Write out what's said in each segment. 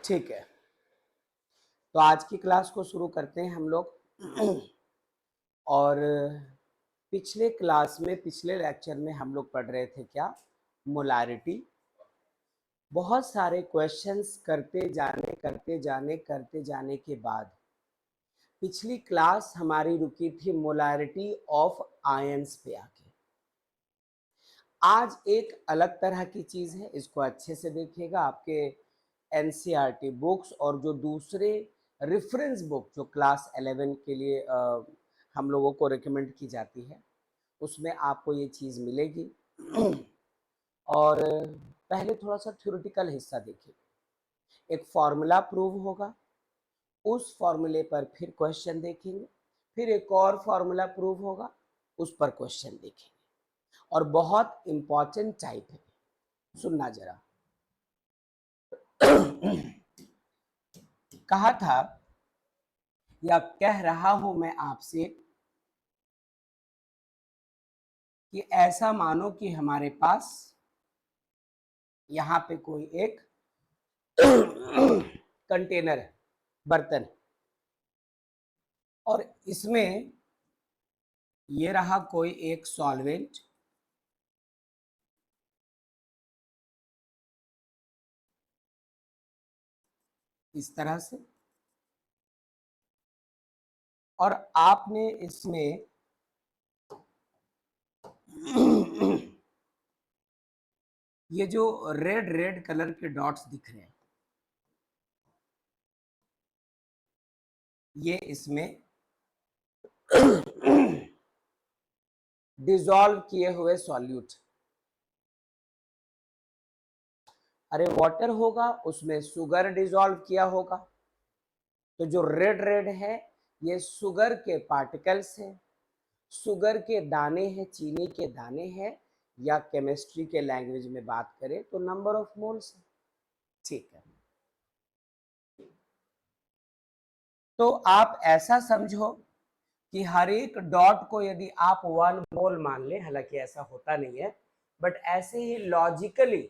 ठीक है, तो आज की क्लास को शुरू करते हैं हम लोग। और पिछले क्लास में, पिछले लेक्चर में हम लोग पढ़ रहे थे क्या, मोलारिटी। बहुत सारे क्वेश्चंस करते जाने के बाद पिछली क्लास हमारी रुकी थी मोलारिटी ऑफ आयंस पे आके। आज एक अलग तरह की चीज है, इसको अच्छे से देखिएगा। आपके एनसीईआरटी बुक्स और जो दूसरे रेफरेंस बुक जो क्लास 11 के लिए हम लोगों को रिकमेंड की जाती है, उसमें आपको ये चीज़ मिलेगी। और पहले थोड़ा सा थ्योरेटिकल हिस्सा देखिए। एक फॉर्मूला प्रूव होगा, उस फॉर्मूले पर फिर क्वेश्चन देखेंगे, फिर एक और फॉर्मूला प्रूव होगा, उस पर क्वेश्चन देखेंगे। और बहुत इंपॉर्टेंट टाइप है, सुनना जरा। कहा था या कह रहा हूं मैं आपसे कि ऐसा मानो कि हमारे पास यहां पे कोई एक कंटेनर है, बर्तन, और इसमें ये रहा कोई एक सॉल्वेंट, इस तरह से, और आपने इसमें ये जो रेड रेड कलर के डॉट्स दिख रहे हैं, ये इसमें डिसॉल्व किए हुए सॉल्यूट। अरे वाटर होगा, उसमें शुगर डिसॉल्व किया होगा, तो जो रेड रेड है ये शुगर के पार्टिकल्स हैं, शुगर के दाने हैं, चीनी के दाने हैं, या केमिस्ट्री के लैंग्वेज में बात करें तो नंबर ऑफ मोल्स है। ठीक है, तो आप ऐसा समझो कि हर एक डॉट को यदि आप 1 मोल मान लें, हालांकि ऐसा होता नहीं है, बट ऐसे ही लॉजिकली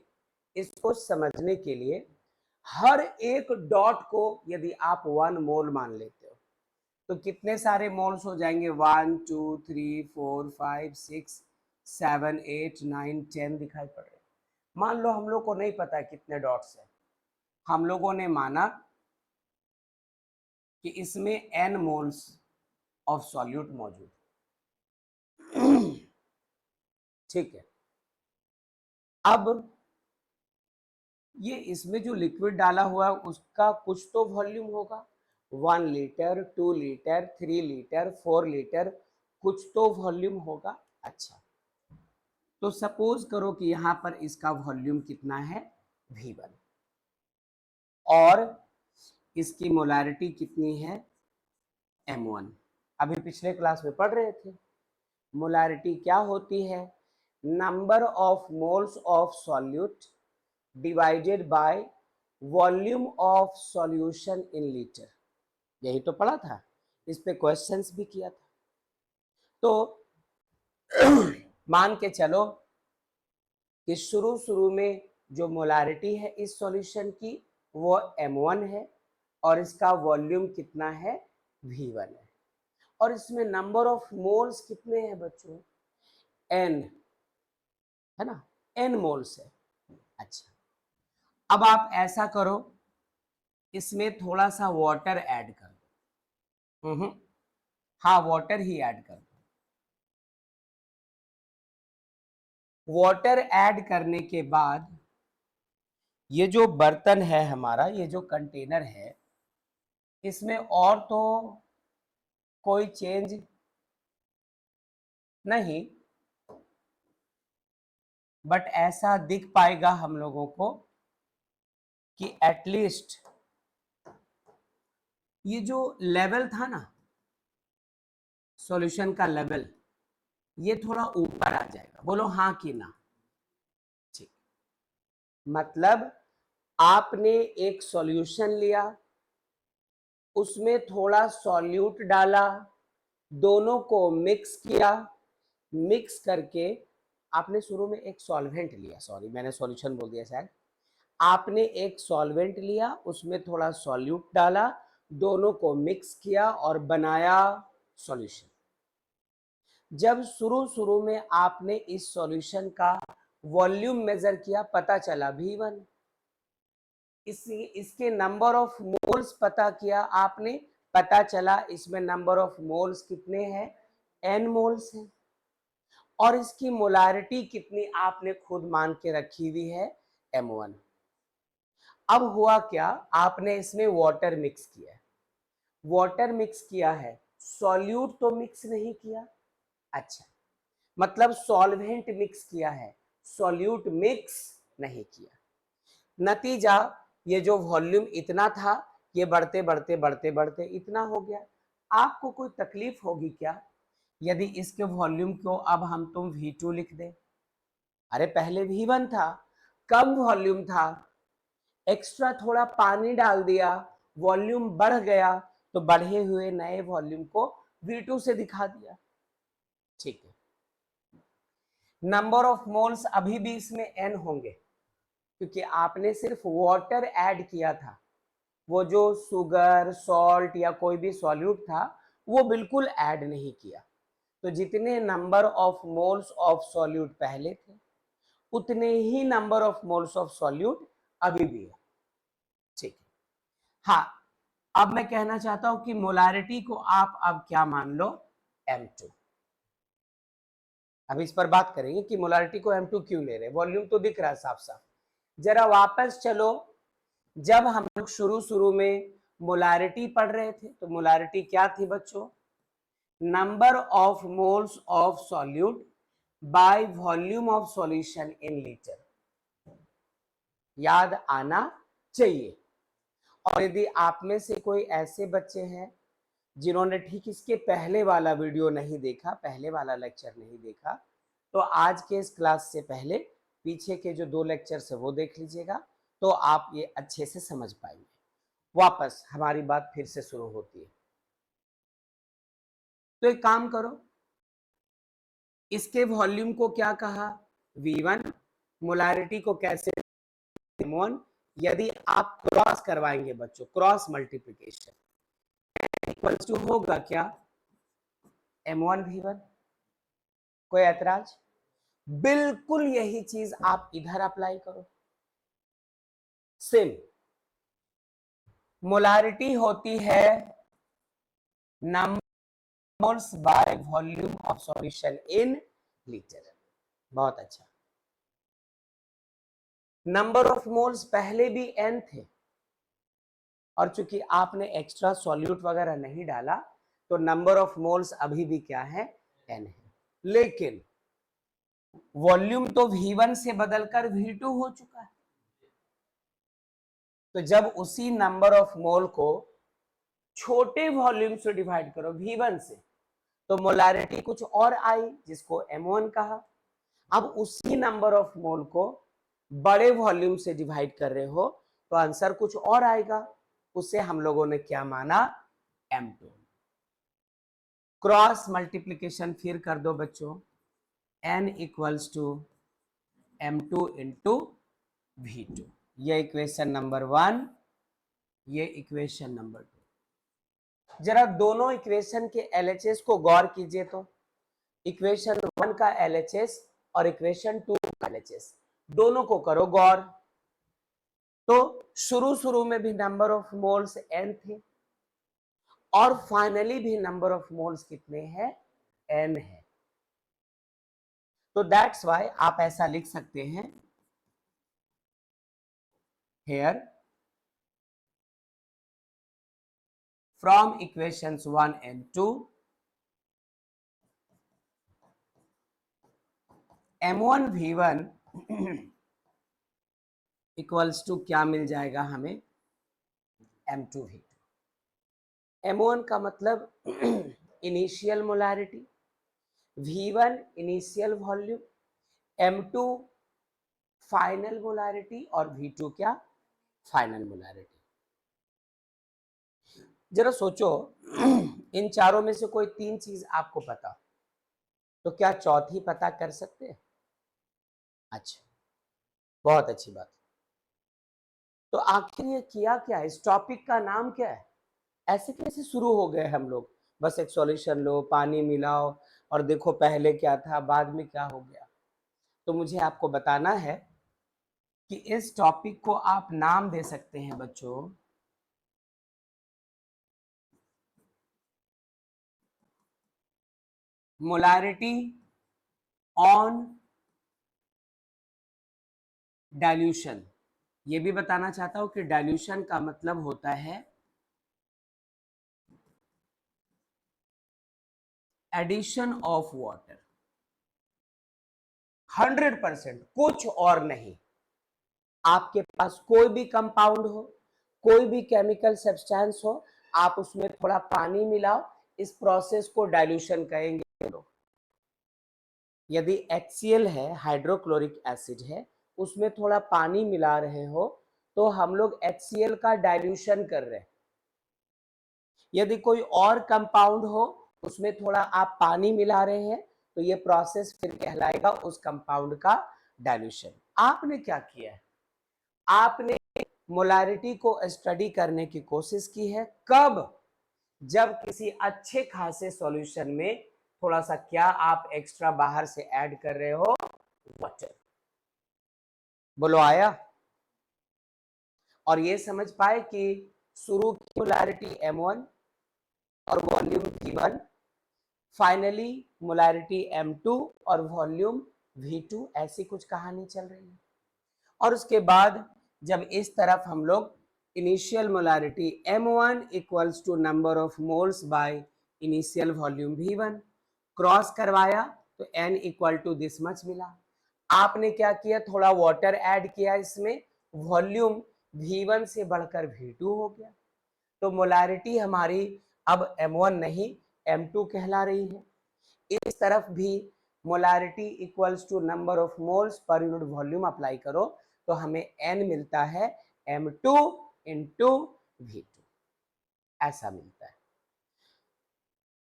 इसको समझने के लिए हर एक डॉट को यदि आप 1 मोल मान लेते हो तो कितने सारे मोल्स हो जाएंगे? 1 2 3 4 5 6 7 8 9 10 दिखाई पड़ रहे। मान लो हम लोग को नहीं पता कितने डॉट्स है, हम लोगों ने माना कि इसमें n मोल्स ऑफ सॉल्यूट मौजूद। ठीक है, अब ये इसमें जो लिक्विड डाला हुआ है उसका कुछ तो वॉल्यूम होगा, 1 लीटर 2 लीटर 3 लीटर 4 लीटर, कुछ तो वॉल्यूम होगा। अच्छा, तो सपोज करो कि यहां पर इसका वॉल्यूम कितना है? V1, और इसकी मोलारिटी कितनी है? M1। अभी पिछले क्लास में पढ़ रहे थे, मोलारिटी क्या होती है? Number of moles of solute divided by volume of solution in litre. यही तो पढ़ा था, इस पे क्वेश्चंस भी किया था। तो मान के चलो कि शुरू में जो मोलारिटी है इस सॉल्यूशन की वो M1 है, और इसका वॉल्यूम कितना है? V1 है, और इसमें नंबर ऑफ मोल्स कितने हैं बच्चों? N है ना, N मोल्स है। अच्छा, अब आप ऐसा करो, इसमें थोड़ा सा वाटर ऐड कर दो। हाँ, वाटर ही ऐड कर दो। वाटर ऐड करने के बाद ये जो बर्तन है हमारा, ये जो कंटेनर है, इसमें और तो कोई चेंज नहीं, बट ऐसा दिख पाएगा हम लोगों को कि एटलीस्ट ये जो लेवल था ना, सॉल्यूशन का लेवल, ये थोड़ा ऊपर आ जाएगा। बोलो हाँ कि ना? ठीक, मतलब आपने एक सॉल्यूशन लिया, उसमें थोड़ा सॉल्यूट डाला, दोनों को मिक्स किया, मिक्स करके आपने शुरू में एक सॉल्वेंट लिया, सॉरी मैंने सॉल्यूशन बोल दिया शायद, आपने एक सॉल्वेंट लिया, उसमें थोड़ा सॉल्यूट डाला, दोनों को मिक्स किया और बनाया सॉल्यूशन। जब शुरू शुरू में आपने इस सॉल्यूशन का वॉल्यूम मेजर किया, पता चला V1। इसके नंबर ऑफ मोल्स पता किया आपने, पता चला इसमें नंबर ऑफ मोल्स कितने हैं, n मोल्स हैं। और इसकी मोलारिटी कितनी आपने खुद मान के रखी हुई है, M1। अब हुआ क्या, आपने इसमें वाटर मिक्स किया है। वाटर मिक्स किया है, सॉल्यूट तो मिक्स नहीं किया। अच्छा, मतलब सॉल्वेंट मिक्स किया है, सॉल्यूट मिक्स नहीं किया। नतीजा, ये जो वॉल्यूम इतना था, ये बढ़ते बढ़ते बढ़ते बढ़ते इतना हो गया। आपको कोई तकलीफ होगी क्या यदि इसके वॉल्यूम को अब हम तुम V2 लिख दें? अरे पहले V1 था, कम वॉल्यूम था, एक्स्ट्रा थोड़ा पानी डाल दिया, वॉल्यूम बढ़ गया, तो बढ़े हुए नए वॉल्यूम को V2 से दिखा दिया। ठीक है, नंबर ऑफ मोल्स अभी भी इसमें n होंगे, क्योंकि आपने सिर्फ वाटर ऐड किया था। वो जो शुगर, सॉल्ट या कोई भी सॉल्यूट था, वो बिल्कुल ऐड नहीं किया। तो जितने number of moles of solute पहले थे, उतने ही number of moles of solute अभी भी है। ठीक है, हाँ, अब मैं कहना चाहता हूं कि मोलारिटी को आप अब क्या मान लो, M2। अब इस पर बात करेंगे कि मोलारिटी को M2 क्यों ले रहे हैं, वॉल्यूम तो दिख रहा है साफ साफ। जरा वापस चलो, जब हम लोग शुरू शुरू में मोलारिटी पढ़ रहे थे, तो मोलारिटी क्या थी बच्चों, number of moles of solute by volume of solution in litre. याद आना चाहिए। और यदि आप में से कोई ऐसे बच्चे हैं जिन्होंने ठीक इसके पहले वाला वीडियो नहीं देखा, पहले वाला लेक्चर नहीं देखा, तो आज के इस क्लास से पहले पीछे के जो 2 लेक्चर्स है वो देख लीजिएगा, तो आप ये अच्छे से समझ पाएंगे। वापस हमारी बात फिर से शुरू होती है। तो एक काम करो, इसके वॉल्यूम को क्या कहा, V1, मोलारिटी को कैसे, M1। यदि आप क्रॉस करवाएंगे बच्चों, क्रॉस मल्टीप्लिकेशन, इक्वल्स टू होगा क्या, M1 V1। कोई ऐतराज? बिल्कुल यही चीज आप इधर अप्लाई करो। सेम मोलारिटी होती है numbers by volume of solution in litre. बहुत अच्छा। नंबर ऑफ मोल्स पहले भी n थे, और चूंकि आपने एक्स्ट्रा सॉल्यूट वगैरह नहीं डाला, तो नंबर ऑफ मोल्स अभी भी क्या है, n है। लेकिन वॉल्यूम तो V1 से बदलकर V2 हो चुका है। तो जब उसी नंबर ऑफ मोल को छोटे वॉल्यूम से डिवाइड करो V1 से, तो मोलारिटी कुछ और आई, जिसको M1 कहा। अब उसी नंबर ऑफ मोल को बड़े वॉल्यूम से डिवाइड कर रहे हो, तो आंसर कुछ और आएगा, उसे हम लोगों ने क्या माना, M2। क्रॉस मल्टीप्लीकेशन फिर कर दो बच्चों, n equals to M2 into V2। ये इक्वेशन नंबर 1, ये इक्वेशन नंबर 2। जरा दोनों इक्वेशन के LHS को गौर कीजिए। तो इक्वेशन 1 का LHS और इक्वेशन 2 का LHS, दोनों को करो गौर। तो शुरू शुरू में भी नंबर ऑफ मोल्स n थे, और फाइनली भी नंबर ऑफ मोल्स कितने हैं, n है। तो दैट्स व्हाई आप ऐसा लिख सकते हैं, here from equations 1 and 2, M1 V1 equals to क्या मिल जाएगा हमें, M2 V2। M1 का मतलब initial molarity, V1 initial volume, M2 final molarity, और V2 क्या, फाइनल मोलारिटी। जरा सोचो, इन चारों में से कोई 3 चीज आपको पता, तो क्या चौथी पता कर सकते हैं? अच्छा, बहुत अच्छी बात। तो आखिर ये किया क्या, इस टॉपिक का नाम क्या है? ऐसे कैसे शुरू हो गए हम लोग, बस एक सॉल्यूशन लो, पानी मिलाओ और देखो पहले क्या था बाद में क्या हो गया। तो मुझे आपको बताना है कि इस टॉपिक को आप नाम दे सकते हैं बच्चों, मोलारिटी ऑन डाइल्यूशन। ये भी बताना चाहता हूं कि डाइल्यूशन का मतलब होता है एडिशन ऑफ वाटर, 100%, कुछ और नहीं। आपके पास कोई भी कंपाउंड हो, कोई भी केमिकल सब्सटेंस हो, आप उसमें थोड़ा पानी मिलाओ, इस प्रोसेस को डाइल्यूशन कहेंगे लोग। यदि HCl है, हाइड्रोक्लोरिक एसिड है, उसमें थोड़ा पानी मिला रहे हो तो हम लोग HCl का डाइल्यूशन कर रहे हैं। यदि कोई और कंपाउंड हो, उसमें थोड़ा आप पानी मिला रहे हैं, तो ये प्रोसेस फिर कहलाएगा उस कंपाउंड का डाइल्यूशन। आपने क्या किया है, आपने मोलारिटी को स्टडी करने की कोशिश की है। कब? जब किसी अच्छे खासे सॉल्यूशन में थोड़ा सा क्या आप एक्स्ट्रा बाहर से ऐड कर रहे हो, वाटर। बोलो आया? और ये समझ पाए कि शुरू की मोलारिटी M1 और volume V1, finally molarity M2 और वॉल्यूम V2, ऐसी कुछ कहानी चल रही है। और उसके बाद जब इस तरफ हम लोग initial molarity M1 equals to number of moles by initial volume V1 cross करवाया तो N equal to this much मिला। आपने क्या किया, थोड़ा वाटर ऐड किया इसमें, वॉल्यूम V1 से बढ़कर V2 हो गया। तो मोलारिटी हमारी अब M1 नहीं M2 कहला रही है। इस तरफ भी molarity equals to number of moles per unit volume apply करो तो हमें N मिलता है M2 इंटू V2, ऐसा मिलता है।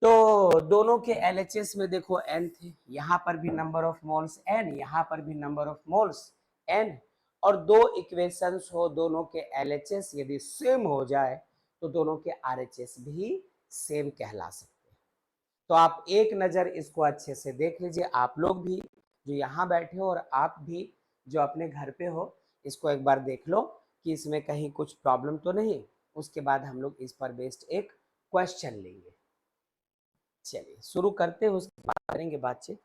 तो दोनों के LHS में देखो N थे, यहां पर भी नंबर ऑफ मोल्स N, यहां पर भी नंबर ऑफ मोल्स N, और दो इक्वेशंस हो, दोनों के LHS यदि सेम हो जाए तो दोनों के RHS भी सेम कहला सकते हैं। तो आप एक नज़र इसको अच्छे से देख लीजिए, आप लोग भी जो यहाँ बैठे हो और आप भी जो अपने घर पे हो, इसको एक बार देख लो कि इसमें कहीं कुछ प्रॉब्लम तो नहीं। उसके बाद हम लोग इस पर बेस्ड एक क्वेश्चन लेंगे। चलिए शुरू करते हैं, उसके बाद करेंगे बातचीत।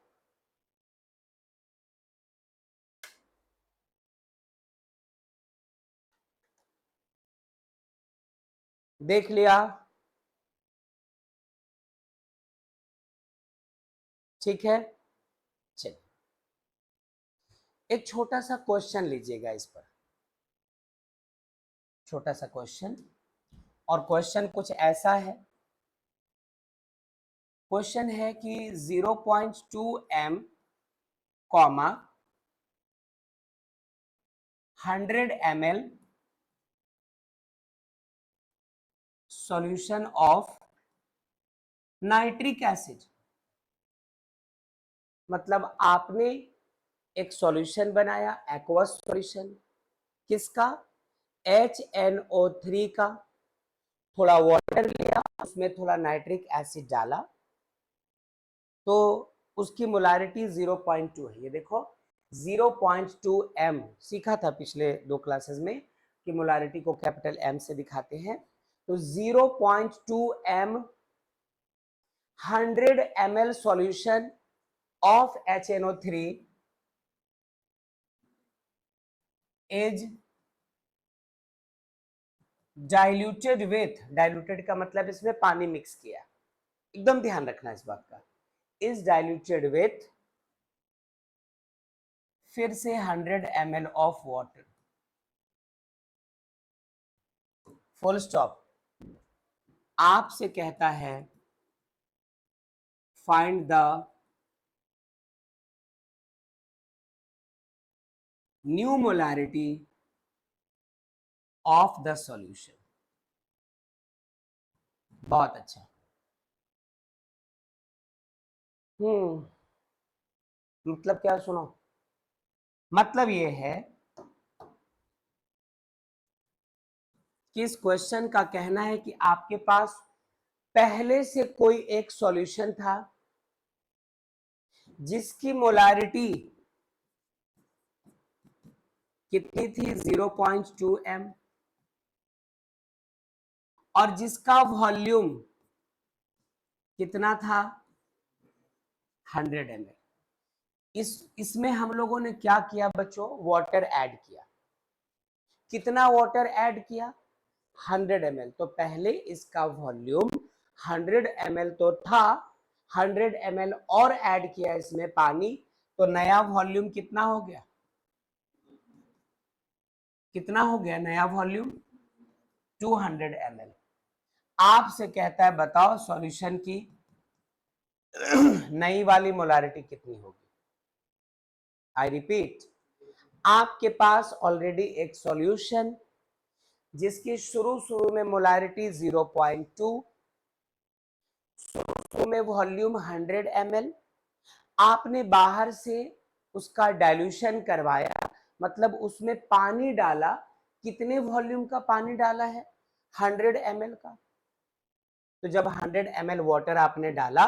देख लिया? ठीक है, चलिए एक छोटा सा क्वेश्चन लीजिएगा इस पर, छोटा सा क्वेश्चन। और क्वेश्चन कुछ ऐसा है, क्वेश्चन है कि 0.2 m comma 100 ml solution of nitric acid. मतलब आपने एक सॉल्यूशन बनाया, एक्वस सॉल्यूशन, किसका? HNO3 का। थोड़ा वाटर लिया, उसमें थोड़ा नाइट्रिक एसिड डाला, तो उसकी मोलारिटी 0.2 है। ये देखो 0.2 m, सीखा था पिछले 2 क्लासेस में कि मोलारिटी को कैपिटल M से दिखाते हैं। तो 0.2 m 100 ml solution of HNO3 is diluted with, diluted का मतलब इसमें पानी मिक्स किया, एकदम ध्यान रखना इस बात का, इज डाइल्यूटेड विथ, फिर से 100 ml of water, full stop. आपसे कहता है find the new molarity of the solution. बहुत अच्छा। मतलब क्या, सुनो, मतलब ये है कि इस क्वेश्चन का कहना है कि आपके पास पहले से कोई एक सॉल्यूशन था जिसकी मोलारिटी कितनी थी 0.2 m और जिसका वॉल्यूम कितना था 100 ml। इसमें हम लोगों ने क्या किया बच्चों, वाटर ऐड किया। कितना वाटर ऐड किया 100 ml। तो पहले इसका वॉल्यूम 100 ml तो था, 100 ml और ऐड किया इसमें पानी, तो नया वॉल्यूम कितना हो गया, कितना हो गया नया वॉल्यूम 200 ml। आपसे कहता है बताओ सॉल्यूशन की नई वाली मोलारिटी कितनी होगी। आई रिपीट, आपके पास ऑलरेडी एक सॉल्यूशन जिसकी शुरू में मोलारिटी 0.2, शुरू में वॉल्यूम 100 ml, आपने बाहर से उसका डाइल्यूशन करवाया, मतलब उसमें पानी डाला। कितने वॉल्यूम का पानी डाला है 100 ml का। तो जब 100 ml वाटर आपने डाला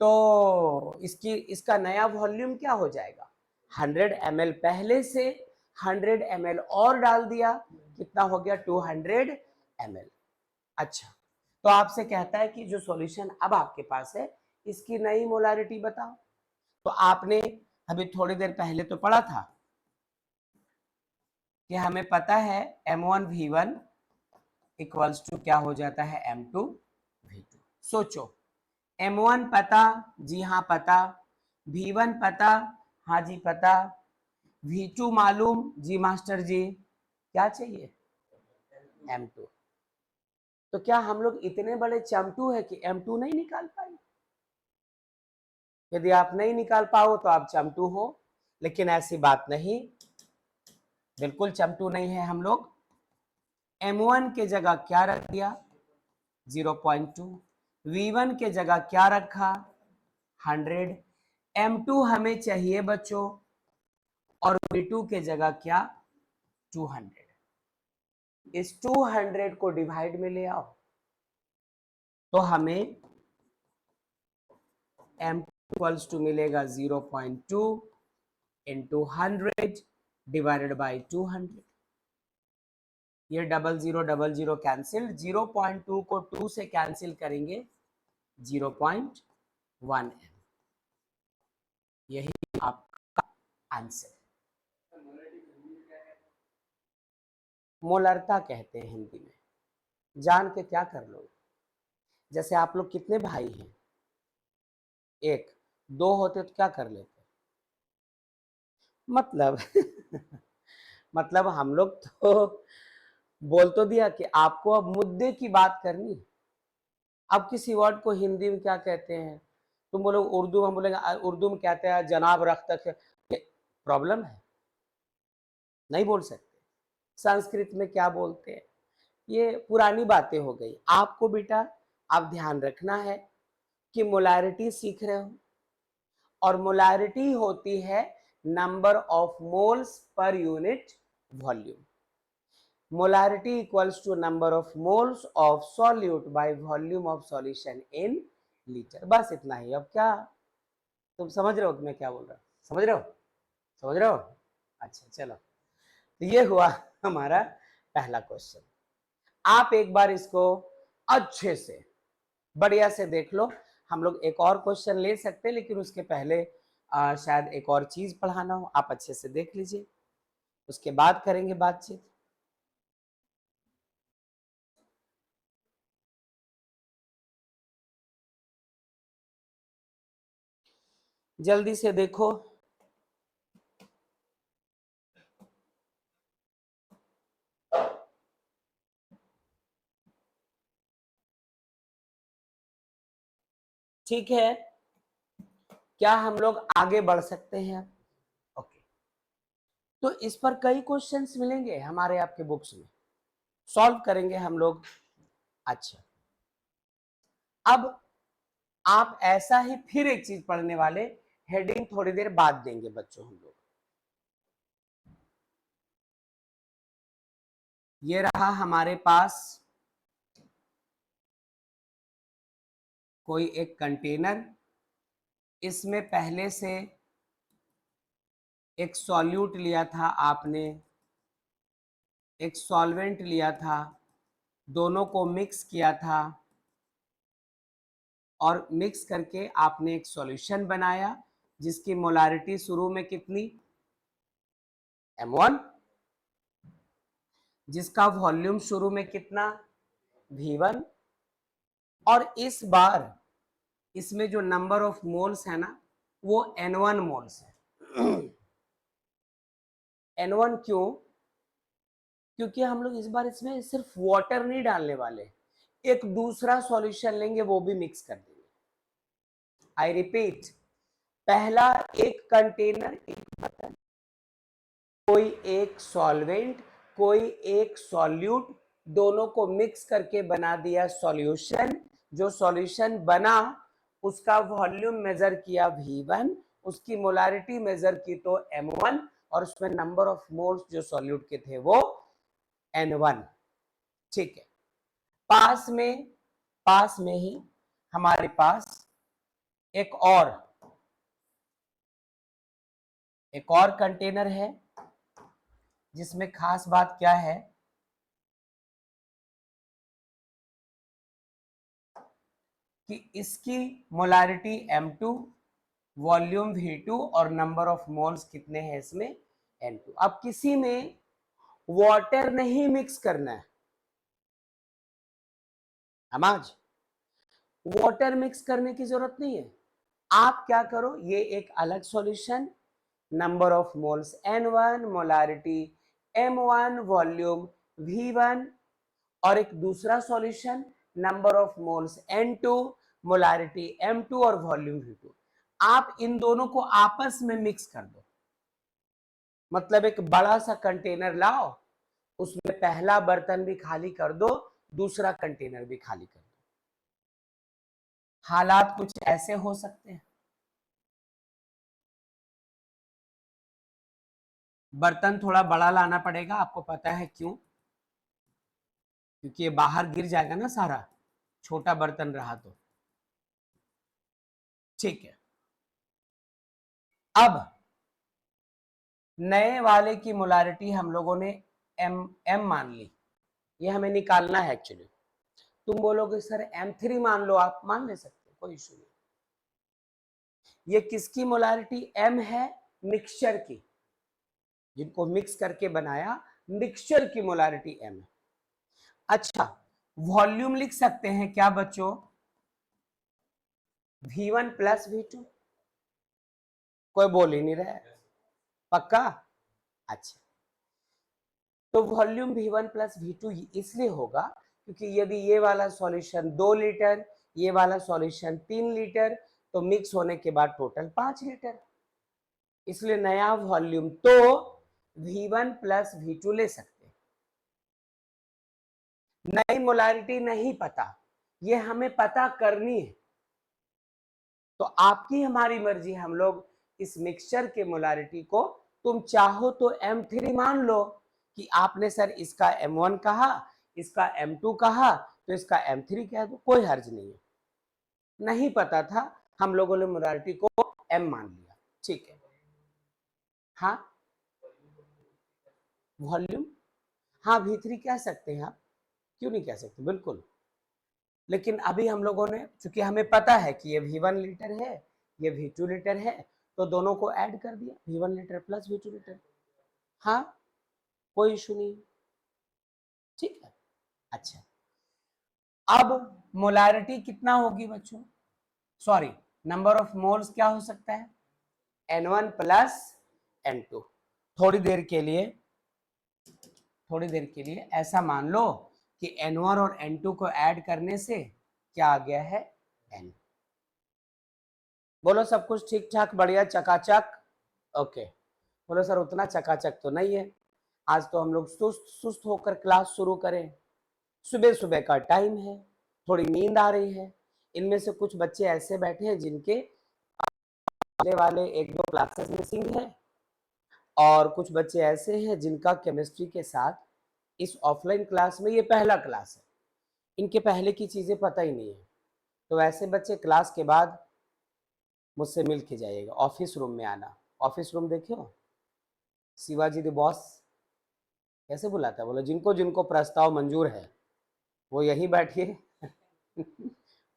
तो इसका नया वॉल्यूम क्या हो जाएगा 100 ml, पहले से 100 ml और डाल दिया, कितना हो गया 200 ml। अच्छा, तो आपसे कहता है कि जो सॉल्यूशन अब आपके पास है इसकी नई मोलारिटी बताओ। तो आपने अभी थोड़ी देर पहले तो पढ़ा था कि हमें पता है M1V1 इक्वल्स टू क्या हो जाता है M2V2। सोचो, M1 पता, जी हाँ पता, V1 पता, हाँ जी पता, V2 मालूम, जी मास्टर जी, क्या चाहिए M2। तो क्या हम लोग इतने बड़े चमटू है कि M2 नहीं निकाल पाए। यदि आप नहीं निकाल पाओ तो आप चमटू हो, लेकिन ऐसी बात नहीं, बिल्कुल चमटू नहीं है हम लोग। M1 के जगह क्या रख दिया 0.2, V1 के जगह क्या रखा 100, M2 हमें चाहिए बच्चों, और V2 के जगह क्या 200। इस 200 को डिवाइड में ले आओ तो हमें M2 इक्वल्स टू मिलेगा 0.2 इंटू 100 डिवाइडेड बाई 200। ये 0000 कैंसिल, 0.2 को 2 से कैंसिल करेंगे 0.1 m। यही आपका आंसर। मोलरता कहते हैं हिंदी में, जान के क्या कर लो। जैसे आप लोग कितने भाई हैं, एक, दो होते तो क्या कर लेते, मतलब मतलब हम लोग तो बोल तो दिया कि आपको अब मुद्दे की बात करनी। अब किसी वर्ड को हिंदी में क्या कहते हैं, तुम बोलो उर्दू में, बोलेंगे उर्दू में कहते हैं जनाब रख तक, प्रॉब्लम है, नहीं बोल सकते। संस्कृत में क्या बोलते हैं, ये पुरानी बातें हो गई। आपको बेटा आप ध्यान रखना है कि मोलारिटी सीख रहे हो, और मोलारिटी होती है number of moles per unit volume. Molarity equals to number of moles of solute by volume of solution in litre. बस इतना ही। अब क्या तुम समझ रहे हो कि मैं क्या बोल रहा हूँ, समझ रहे हो, समझ रहे हो। अच्छा चलो, तो ये हुआ हमारा पहला क्वेश्चन। आप एक बार इसको अच्छे से बढ़िया से देख लो। हम लोग एक और क्वेश्चन ले सकते हैं, लेकिन उसके पहले शायद एक और चीज पढ़ाना हो, आप अच्छे से देख लीजिए, उसके बाद करेंगे बातचीत। जल्दी से देखो। ठीक है, क्या हम लोग आगे बढ़ सकते हैं। ओके, तो इस पर कई क्वेश्चंस मिलेंगे हमारे आपके बुक्स में, सॉल्व करेंगे हम लोग। अच्छा, अब आप ऐसा ही फिर एक चीज पढ़ने वाले, हेडिंग थोड़ी देर बाद देंगे बच्चों हम लोग। ये रहा हमारे पास कोई एक कंटेनर, इसमें पहले से एक सॉल्यूट लिया था आपने, एक सॉल्वेंट लिया था, दोनों को मिक्स किया था और मिक्स करके आपने एक सॉल्यूशन बनाया जिसकी मोलारिटी शुरू में कितनी, m1, जिसका वॉल्यूम शुरू में कितना, v1, और इस बार इसमें जो नंबर ऑफ मोल्स है ना वो n1 मोल्स है। n1 क्यों? क्योंकि हम लोग इस बार इसमें सिर्फ वाटर नहीं डालने वाले, एक दूसरा सॉल्यूशन लेंगे वो भी मिक्स कर देंगे। आई रिपीट, पहला एक कंटेनर, एक बर्तन, कोई एक सॉल्वेंट, कोई एक सॉल्यूट, दोनों को मिक्स करके बना दिया सॉल्यूशन। जो सॉल्यूशन बना उसका वॉल्यूम मेजर किया v1, उसकी मोलारिटी मेजर की तो m1, और उसमें नंबर ऑफ मोल्स जो सॉल्यूट के थे वो n1। ठीक है, पास में ही हमारे पास एक और कंटेनर है जिसमें खास बात क्या है कि इसकी मोलारिटी m2, वॉल्यूम v2 और नंबर ऑफ मोल्स कितने हैं इसमें n2। अब किसी में वाटर नहीं मिक्स करना है, समाज, वाटर मिक्स करने की जरूरत नहीं है। आप क्या करो, ये एक अलग solution, number of moles n1, molarity m1, volume v1, और एक दूसरा solution number of moles n2, molarity m2 और वॉल्यूम v2। आप इन दोनों को आपस में मिक्स कर दो, मतलब एक बड़ा सा कंटेनर लाओ, उसमें पहला बर्तन भी खाली कर दो, दूसरा कंटेनर भी खाली कर दो। हालात कुछ ऐसे हो सकते हैं, बर्तन थोड़ा बड़ा लाना पड़ेगा, आपको पता है क्यों? क्योंकि ये बाहर गिर जाएगा ना सारा, छोटा बर्तन रहा तो। ठीक है, अब नए वाले की मोलारिटी हम लोगों ने m मान ली, ये हमें निकालना है एक्चुअली। तुम बोलोगे सर m3 मान लो, आप मान ले सकते हो, कोई इशू नहीं। ये किसकी मोलारिटी m है? मिक्सचर की, जिनको मिक्स करके बनाया, मिक्सचर की मोलारिटी m है। अच्छा, वॉल्यूम लिख सकते हैं क्या बच्चों? v1 plus v2। कोई बोल ही नहीं रहा है, पक्का? अच्छा, तो वॉल्यूम v1 प्लस v2 इसलिए होगा क्योंकि यदि ये वाला सॉल्यूशन 2 लीटर, ये वाला सॉल्यूशन 3 लीटर, तो मिक्स होने के बाद टोटल 5 लीटर, इसलिए नया वॉल्यूम तो v1 प्लस v2 ले सकते हैं। नई मोलारिटी नहीं पता, ये हमें पता करनी है, तो आपकी हमारी मर्जी, हम लोग इस मिक्सचर के मोलारिटी को तुम चाहो तो m3 मान लो कि आपने सर इसका m1 कहा, इसका m2 कहा, तो इसका m3 कह दो, कोई हर्ज नहीं है। नहीं पता था, हम लोगों ने मोलारिटी को m मान लिया, ठीक है। हाँ, वॉल्यूम, हाँ v3 कह सकते हैं आप, क्यों नहीं कह सकते, बिल्कुल। लेकिन अभी हम लोगों ने, चूंकि हमें पता है कि ये v1 लीटर है, ये v2 लीटर है, तो दोनों को ऐड कर दिया, v1 litre plus v2 litre. हाँ, कोई इशू नहीं, ठीक है। अच्छा, अब मोलारिटी कितना होगी बच्चों? सॉरी, नंबर ऑफ मोल्स क्या हो सकता है? n1 plus n2। थोड़ी देर के लिए ऐसा मान लो कि n1 और n2 को ऐड करने से क्या आ गया है? n। बोलो सब कुछ ठीक ठाक, बढ़िया, चकाचक? ओके। बोलो सर उतना चकाचक तो नहीं है, आज तो हम लोग सुस्त होकर क्लास शुरू करें, सुबह सुबह का टाइम है, थोड़ी नींद आ रही है। इनमें से कुछ बच्चे ऐसे बैठे हैं जिनके आने वाले 1-2 क्लासेस मिसिंग है, और कुछ बच्चे ऐसे हैं जिनका केमिस्ट्री के साथ इस ऑफलाइन क्लास में ये पहला क्लास है, इनके पहले की चीज़ें पता ही नहीं है, तो ऐसे बच्चे क्लास के बाद मुझसे मिल के जाइएगा, ऑफिस रूम में आना। ऑफिस रूम देखे हो, शिवाजी द बॉस कैसे बुलाता है, बोलो जिनको जिनको प्रस्ताव मंजूर है वो यहीं बैठिए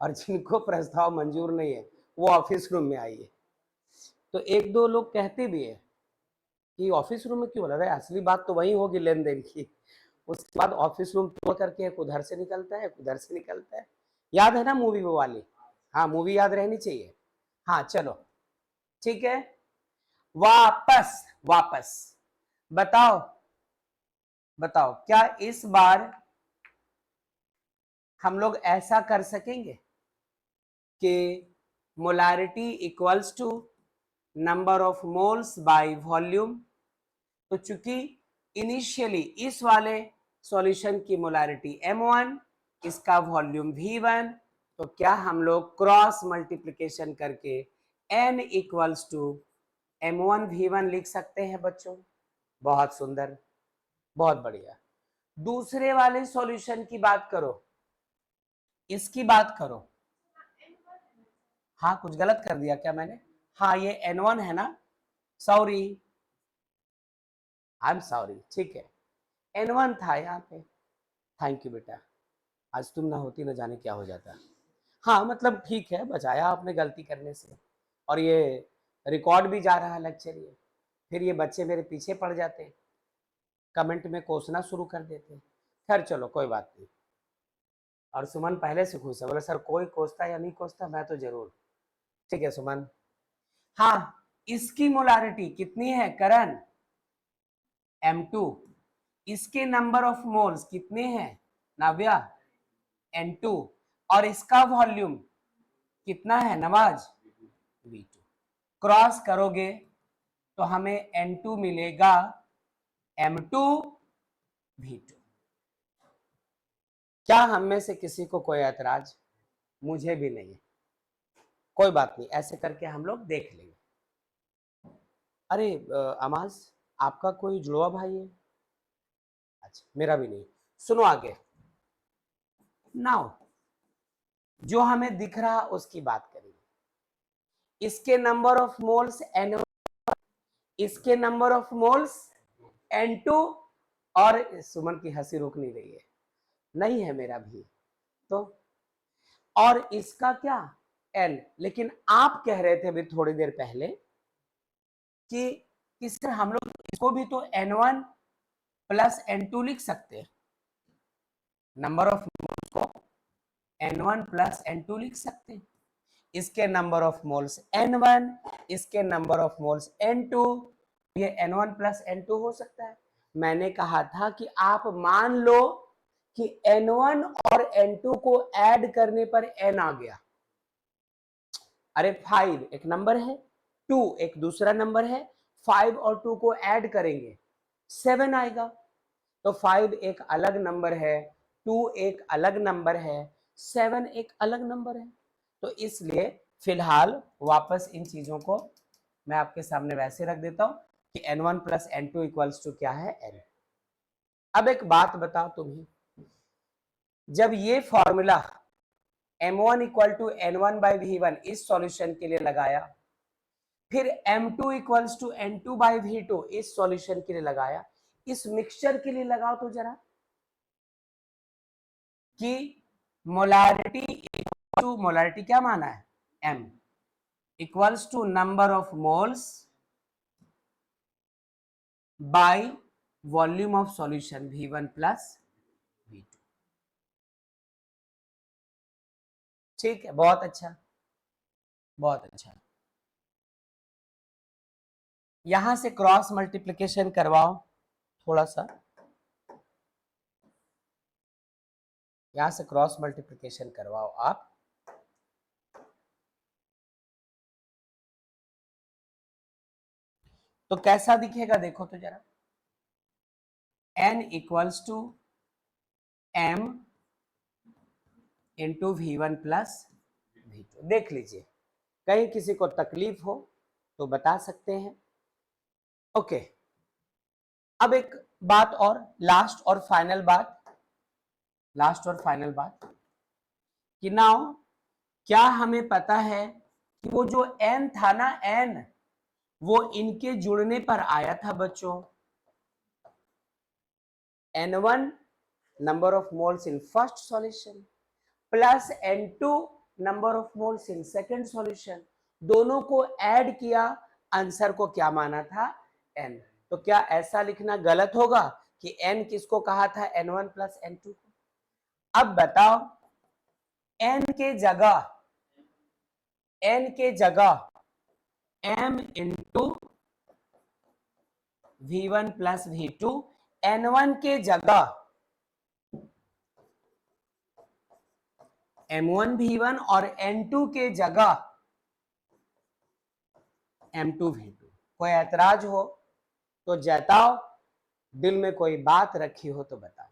और जिनको प्रस्ताव मंजूर नहीं है वो ऑफिस रूम में आइए। तो एक दो लोग कहते भी है कि ऑफिस रूम में क्यों बोला रहे, असली बात तो वही होगी लेन देन की। उसके बाद ऑफिस रूम तोड़ करके एक उधर से निकलता है, एक उधर से निकलता है। याद है ना मूवी वो वाली? हाँ, मूवी याद रहनी चाहिए। हाँ चलो ठीक है, वापस वापस बताओ बताओ, क्या इस बार हम लोग ऐसा कर सकेंगे कि molarity equals to number of moles by volume? तो चूंकि इनिशियली इस वाले सॉल्यूशन की मोलारिटी m1, इसका वॉल्यूम v1, तो क्या हम लोग क्रॉस मल्टीप्लिकेशन करके n equals to m1 v1 लिख सकते हैं बच्चों? बहुत सुंदर, बहुत बढ़िया। दूसरे वाले सॉल्यूशन की बात करो, इसकी बात करो। हाँ, कुछ गलत कर दिया क्या मैंने? हाँ, ये n1 है ना, सॉरी, आई एम सॉरी, ठीक है, n1 था यहाँ पे। थैंक यू बेटा, आज तुम ना होती, ना जाने क्या हो जाता। हाँ मतलब ठीक है, बचाया आपने गलती करने से, और ये रिकॉर्ड भी जा रहा है लेक्चर, ये फिर ये बच्चे मेरे पीछे पड़ जाते, कमेंट में कोसना शुरू कर देते। खैर चलो कोई बात नहीं। और सुमन पहले से खुश है, बोले सर कोई कोसता या नहीं कोसता, मैं तो जरूर। ठीक है सुमन। हाँ, इसकी मोलारिटी कितनी है करण? m2। इसके नंबर ऑफ मोल्स कितने हैं नाव्या? n2। और इसका वॉल्यूम कितना है नवाज? v2। क्रॉस करोगे तो हमें n2 मिलेगा m2 v2। क्या हम में से किसी को कोई ऐतराज? मुझे भी नहीं है, कोई बात नहीं, ऐसे करके हम लोग देख लेंगे। अरे अमाज, आपका कोई जुड़वा भाई है? अच्छा, मेरा भी नहीं। सुनो आगे, नाउ जो हमें दिख रहा उसकी बात करेंगे। इसके नंबर ऑफ मोल्स n1, इसके नंबर ऑफ मोल्स n2, और सुमन की हंसी रुक नहीं रही है, नहीं है मेरा भी तो, और इसका क्या n। लेकिन आप कह रहे थे अभी थोड़ी देर पहले कि इससे हम लोग इसको भी तो n1 प्लस n2 लिख सकते हैं, नंबर ऑफ मोल्स को n1 प्लस n2 लिख सकते हैं। इसके नंबर ऑफ मोल्स n1, इसके नंबर ऑफ मोल्स n2, ये n1 प्लस n2 हो सकता है। मैंने कहा था कि आप मान लो कि n1 और n2 को ऐड करने पर n आ गया। अरे 5 एक नंबर है, 2 एक दूसरा नंबर है, 5 और 2 को ऐड करेंगे 7 आएगा। तो 5 एक अलग नंबर है, 2 एक अलग नंबर है, 7 एक अलग नंबर है। तो इसलिए फिलहाल वापस इन चीजों को मैं आपके सामने वैसे रख देता हूं कि n1 plus n2 equals to क्या है n। अब एक बात बताओ तुम्हें, जब ये formula m1 equal to n1 by v1 इस सॉल्यूशन के लिए लगाया, फिर m2 equals to n2 by v2 इस सॉल्यूशन के लिए लगाया, इस मिक्सचर के लिए लगाओ तो जरा कि मोलारिटी क्या माना है m equals to number of moles by volume of solution v1 plus v2। ठीक है, बहुत अच्छा, बहुत अच्छा। यहां से क्रॉस मल्टीप्लिकेशन करवाओ थोड़ा सा, यहां से क्रॉस मल्टीप्लिकेशन करवाओ आप। तो कैसा दिखेगा देखो तो जरा, n equals to m into v1 plus v2। देख लीजिए, कहीं किसी को तकलीफ हो तो बता सकते हैं। ओके, अब एक बात और, लास्ट और फाइनल बात कि नाउ क्या हमें पता है कि वो जो n था ना, n वो इनके जुड़ने पर आया था बच्चों। n1 number of moles in first solution plus n2 number of moles in second solution, दोनों को ऐड किया, आंसर को क्या माना था, n। तो क्या ऐसा लिखना गलत होगा कि n किसको कहा था, n1 प्लस n2 को? अब बताओ, n के जगह m into v1 plus v2, n1 के जगह m1 v1 और n2 के जगह m2 v2। कोई ऐतराज हो तो जताओ, दिल में कोई बात रखी हो तो बताओ।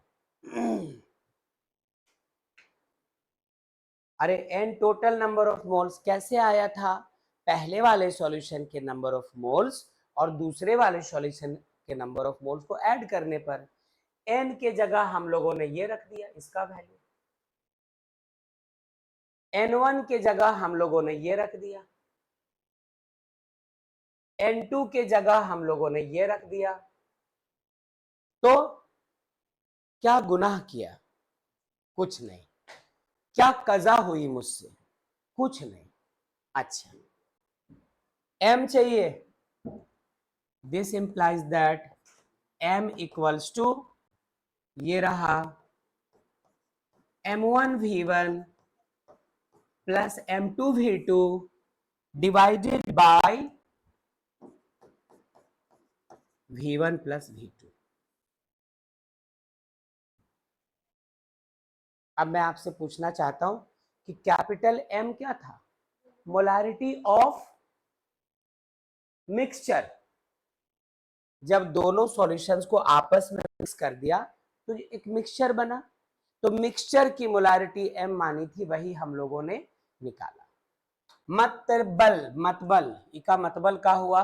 अरे n total number of moles कैसे आया था, पहले वाले सॉल्यूशन के नंबर ऑफ मोल्स और दूसरे वाले सॉल्यूशन के नंबर ऑफ मोल्स को ऐड करने पर n के जगह हम लोगों ने ये रख दिया, इसका वैल्यू n1 के जगह हम लोगों ने ये रख दिया, n2 के जगह हम लोगों ने ये रख दिया। तो क्या गुनाह किया, कुछ नहीं। क्या कजा हुई मुझसे, कुछ नहीं। अच्छा, m चाहिए, this implies that m equals to ये रहा m1 v1 plus m2 v2 divided by v1 plus v2। अब मैं आपसे पूछना चाहता हूं कि कैपिटल M क्या था, मोलारिटी ऑफ मिक्सचर। जब दोनों सॉल्यूशंस को आपस में मिक्स कर दिया तो एक मिक्सचर बना, तो मिक्सचर की मोलारिटी M मानी थी, वही हम लोगों ने निकाला। मतबल इसका मतबल का हुआ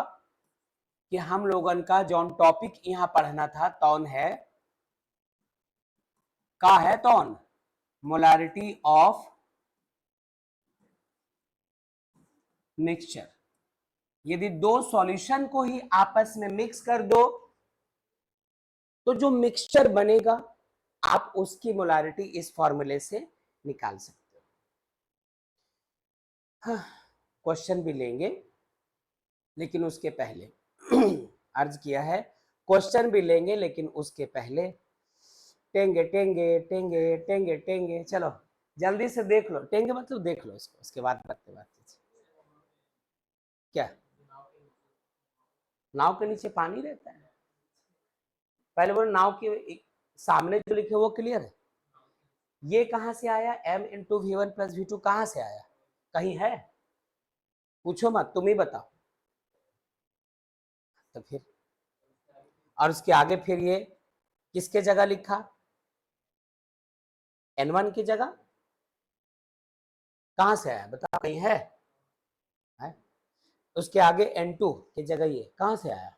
कि हम लोगन का जो टॉपिक यहां पढ़ना था तौन है, का है तौन मोलारिटी ऑफ मिक्सचर। यदि दो सॉल्यूशन को ही आपस में मिक्स कर दो तो जो मिक्सचर बनेगा आप उसकी मोलारिटी इस फॉर्मूले से निकाल सकते हो। हाँ, क्वेश्चन भी लेंगे लेकिन उसके पहले अर्ज किया है, क्वेश्चन भी लेंगे लेकिन उसके पहले टेंगे टेंगे टेंगे टेंगे टेंगे। चलो जल्दी से देख लो, टेंगे मतलब देख लो इसको, उसके बाद करते बात कीजिए। क्या नाव के नीचे पानी रहता है? पहले बोलो नाव के सामने जो लिखे वो क्लियर है। ये कहां से आया, m into v1 plus v2 कहां से आया, कहीं है? पूछो मत, तुम ही बताओ। तो फिर और उसके आगे फिर ये किसके जगह लिखा, n1 की जगह, कहां से आया बताओ, कहीं है? उसके आगे n2 की जगह ये कहां से आया?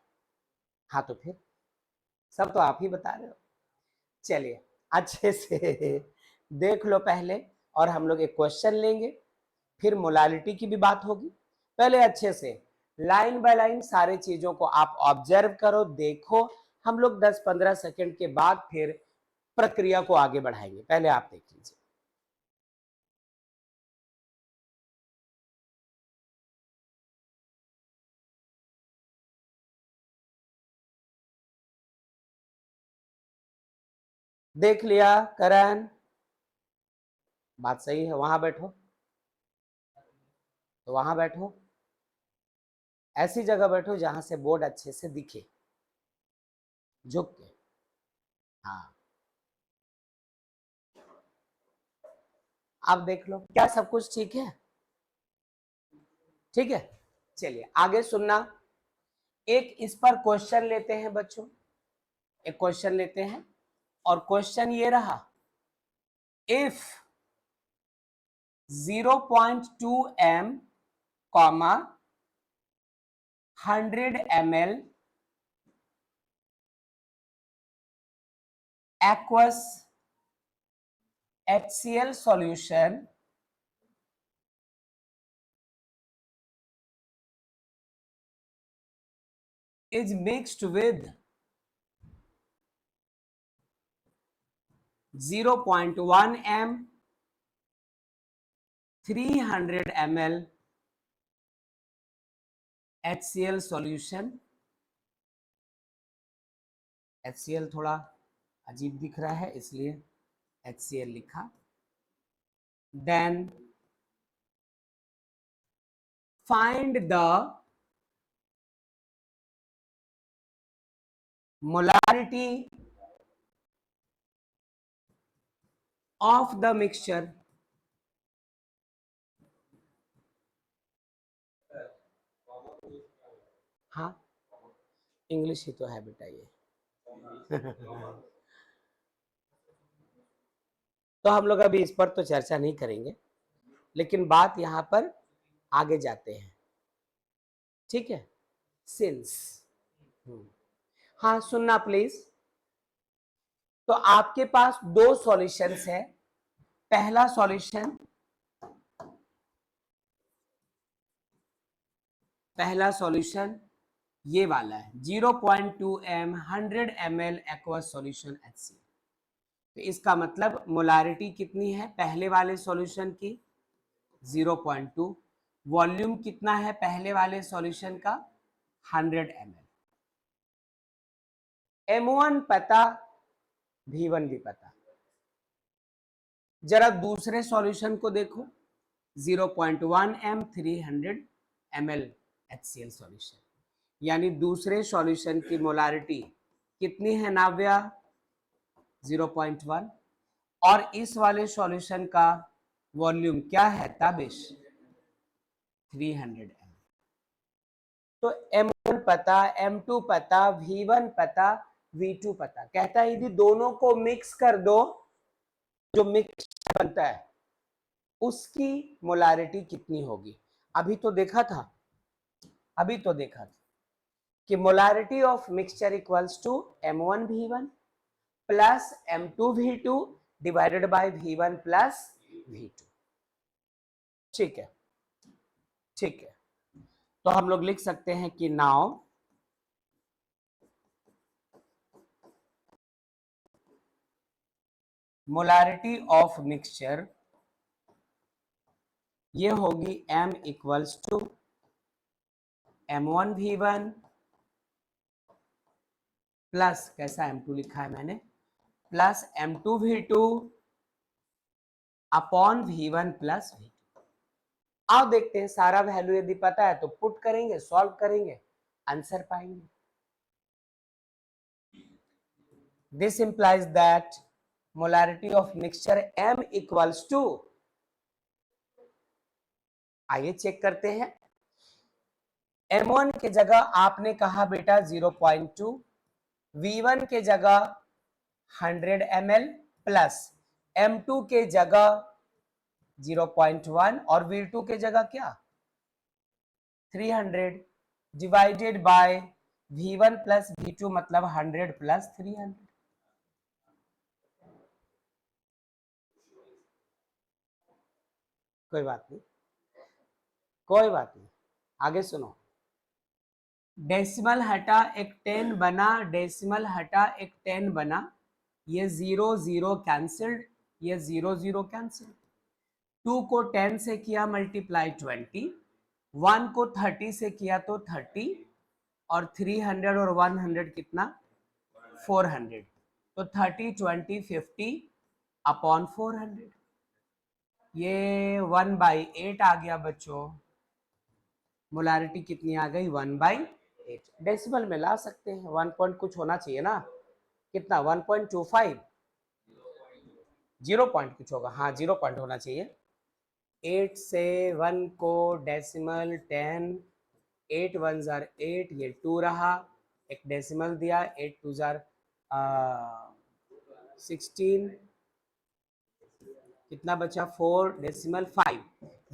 हाँ तो फिर सब तो आप ही बता रहे हो। चलिए अच्छे से देख लो पहले, और हम लोग एक क्वेश्चन लेंगे, फिर मोलालिटी की भी बात होगी। पहले अच्छे से लाइन बाय लाइन सारे चीजों को आप ऑब्जर्व करो, देखो। हम लोग 10-15 सेकंड के बाद फिर प्रक्रिया को आगे बढ़ाएंगे। पहले आप देख लीजिए। देख लिया करण, बात सही है, वहां बैठो, तो वहां बैठो, ऐसी जगह बैठो जहां से बोर्ड अच्छे से दिखे, झुक के। हाँ आप देख लो, क्या सब कुछ ठीक है? ठीक है, चलिए आगे सुनना। एक इस पर क्वेश्चन लेते हैं बच्चों, एक क्वेश्चन लेते हैं, और क्वेश्चन ये रहा, if 0.2 m, 100 ml aqueous HCl solution is mixed with 0.1 m 300 ml HCl solution. HCl थोड़ा अजीब दिख रहा है इसलिए HCl लिखा. Then find the molarity of the mixture. हाँ, इंग्लिश ही तो है बेटा ये. तो हम लोग अभी इस पर तो चर्चा नहीं करेंगे, लेकिन बात यहां पर आगे जाते हैं. ठीक है, सिंस. हाँ सुनना प्लीज. तो आपके पास दो सॉल्यूशंस है. पहला सॉल्यूशन ये वाला है 0.2 m 100 ml aqueous solution HCl. तो इसका मतलब मोलारिटी कितनी है पहले वाले सॉल्यूशन की 0.2. वॉल्यूम कितना है पहले वाले सॉल्यूशन का 100 ml. M1 पता, V1 भी पता. जरा दूसरे सॉल्यूशन को देखो 0.1 m 300 ml HCl सॉल्यूशन. यानी दूसरे सॉल्यूशन की मोलारिटी कितनी है नाव्या 0.1. और इस वाले सॉल्यूशन का वॉल्यूम क्या है ताबिश 300 ml. तो M1 पता, M2 पता, V1 पता, V2 पता. कहता है यदि दोनों को मिक्स कर दो जो मिक्स बनता है उसकी मोलारिटी कितनी होगी. अभी तो देखा था कि molarity of mixture equals to M1 V1 plus M2 V2 divided by V1 plus V2. ठीक है. तो हम लोग लिख सकते हैं कि नाउ मोलारिटी ऑफ मिक्सचर ये होगी M equals to M1 V1 plus कैसा M2 लिखा है मैंने plus M2 V2 upon V1 plus V2. आओ देखते हैं. सारा वैल्यू यदि पता है तो पुट करेंगे, सॉल्व करेंगे, आंसर पाएंगे. This implies that molarity of mixture M equals to, आइए चेक करते हैं. M1 के जगह आपने कहा बेटा 0.2, V1 के जगह 100 ml प्लस M2 के जगह 0.1 और V2 के जगह क्या 300 divided by V1 plus V2 मतलब 100 प्लस 300. कोई बात नहीं. आगे सुनो. डेसिमल हटा एक 10 बना, डेसिमल हटा एक 10 बना. ये 0 0 कैंसिल्ड, ये 0 0 कैंसिल्ड. 2 को 10 से किया मल्टीप्लाई 20, 1 को 30 से किया तो 30 और 300 और 100 कितना 400. तो 30 20 50 अपॉन 400. ये 1/8 आ गया बच्चों. मोलारिटी कितनी आ गई 1/8. डेसिमल में ला सकते हैं. 1 पॉइंट कुछ होना चाहिए ना. कितना 1.25 0 पॉइंट कुछ होगा. हाँ 0 पॉइंट होना चाहिए. 8 से 1 को डेसिमल 10, 8 1 जार 8, ये 2 रहा, एक डेसिमल दिया 8 2 जार 16, कितना बचा 4 डेसिमल 5.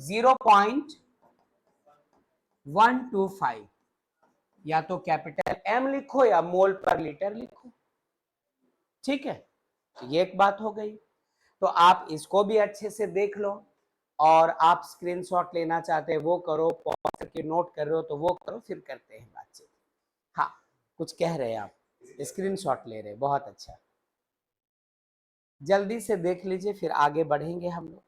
0.125 या तो कैपिटल M लिखो या मोल पर लीटर लिखो. ठीक है. ये एक बात हो गई। तो आप इसको भी अच्छे से देख लो, और आप स्क्रीनशॉट लेना चाहते हैं वो करो, पॉज करके नोट कर रहे हो तो वो करो, फिर करते हैं बातचीत। हाँ, कुछ कह रहे हैं आप, स्क्रीनशॉट ले रहे हैं, बहुत अच्छा, जल्दी से देख लीजिए फिर आगे बढ़ेंगे हम लोग।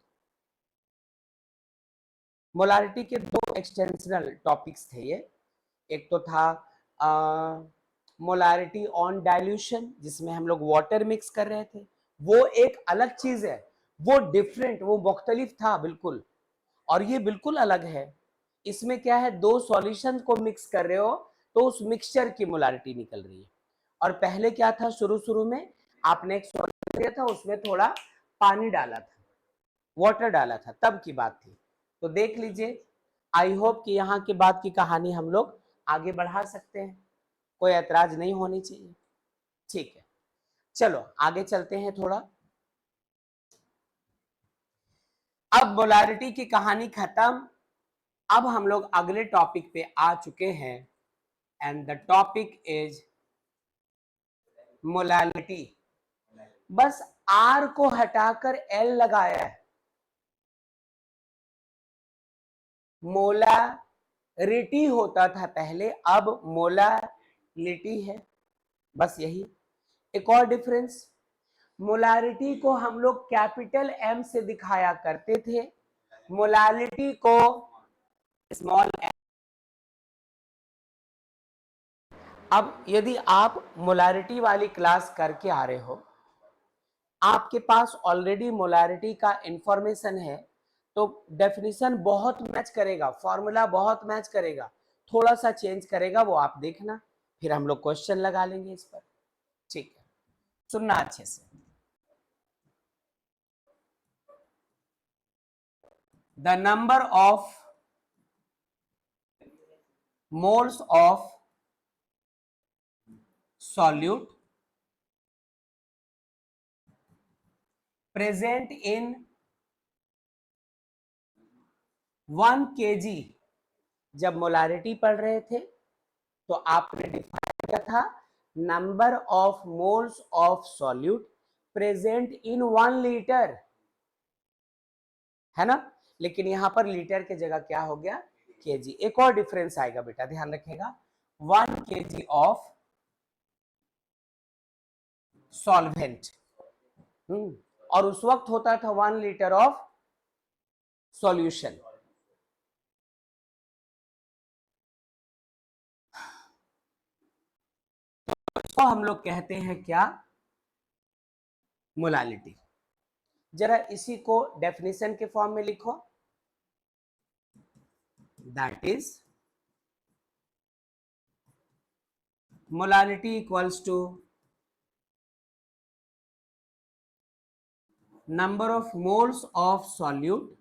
मोलारिटी के दो एक्सटेंशनल टॉपिक्स थे ये। एक तो था मोलारिटी ऑन डाइल्यूशन, जिसमें हम लोग वाटर मिक्स कर रहे थे, वो एक अलग चीज है, वो डिफरेंट, वो मुख्तलिफ था बिल्कुल, और ये बिल्कुल अलग है। इसमें क्या है, दो सॉल्यूशन को मिक्स कर रहे हो तो उस मिक्सचर की मोलारिटी निकल रही है। और पहले क्या था, शुरू शुरू में आपने एक सॉल्यूशन लिया था, उसमें थोड़ा पानी डाला था, वाटर डाला था, तब की बात थी। तो देख लीजिए, आई होप कि यहाँ के बाद की कहानी हम लोग आगे बढ़ा सकते हैं, कोई ऐतराज नहीं होनी चाहिए। ठीक है, चलो आगे चलते हैं थोड़ा। अब मोलारिटी की कहानी खत्म, अब हम लोग अगले टॉपिक पे आ चुके हैं, and the topic is molality. बस आर को हटाकर एल लगाया है, मोलारिटी होता था पहले, अब मोलालिटी है, बस यही। एक और डिफरेंस, मोलारिटी को हम लोग कैपिटल एम से दिखाया करते थे, मोलालिटी को स्मॉल एम। अब यदि आप मोलारिटी वाली क्लास करके आ रहे हो, आपके पास ऑलरेडी मोलारिटी का इंफॉर्मेशन है, तो डेफिनेशन बहुत मैच करेगा, फॉर्मूला बहुत मैच करेगा, थोड़ा सा चेंज करेगा, वो आप देखना, फिर हम लोग क्वेश्चन लगा लेंगे इस पर। ठीक है, सुनना अच्छे से। The number of moles of solute present in 1 kg, जब मोलारिटी पढ़ रहे थे तो आपने डिफाइन किया था number of moles of solute present in 1 litre, है ना। लेकिन यहां पर लीटर की जगह क्या हो गया, केजी। एक और डिफरेंस आएगा बेटा, ध्यान रखिएगा, 1 kg ऑफ सॉल्वेंट, और उस वक्त होता था 1 लीटर ऑफ सॉल्यूशन। तो हम लोग कहते हैं क्या, मोलालिटी। जरा इसी को डेफिनेशन के फॉर्म में लिखो, that is molality equals to number of moles of solute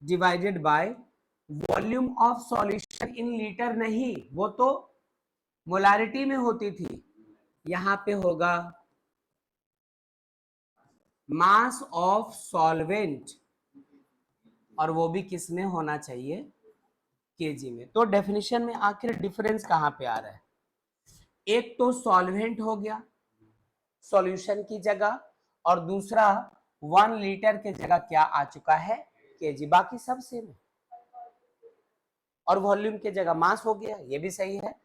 divided by volume of solution in litre. नहीं, वो तो मोलारिटी में होती थी, यहां पे होगा मास ऑफ सॉल्वेंट, और वो भी किस में होना चाहिए, केजी में। तो डेफिनेशन में आखिर डिफरेंस कहां पे आ रहा है, एक तो सॉल्वेंट हो गया सॉल्यूशन की जगह, और दूसरा 1 लीटर के जगह क्या आ चुका है, केजी। बाकी सब सेम है, और वॉल्यूम के जगह मास हो गया, ये भी सही है।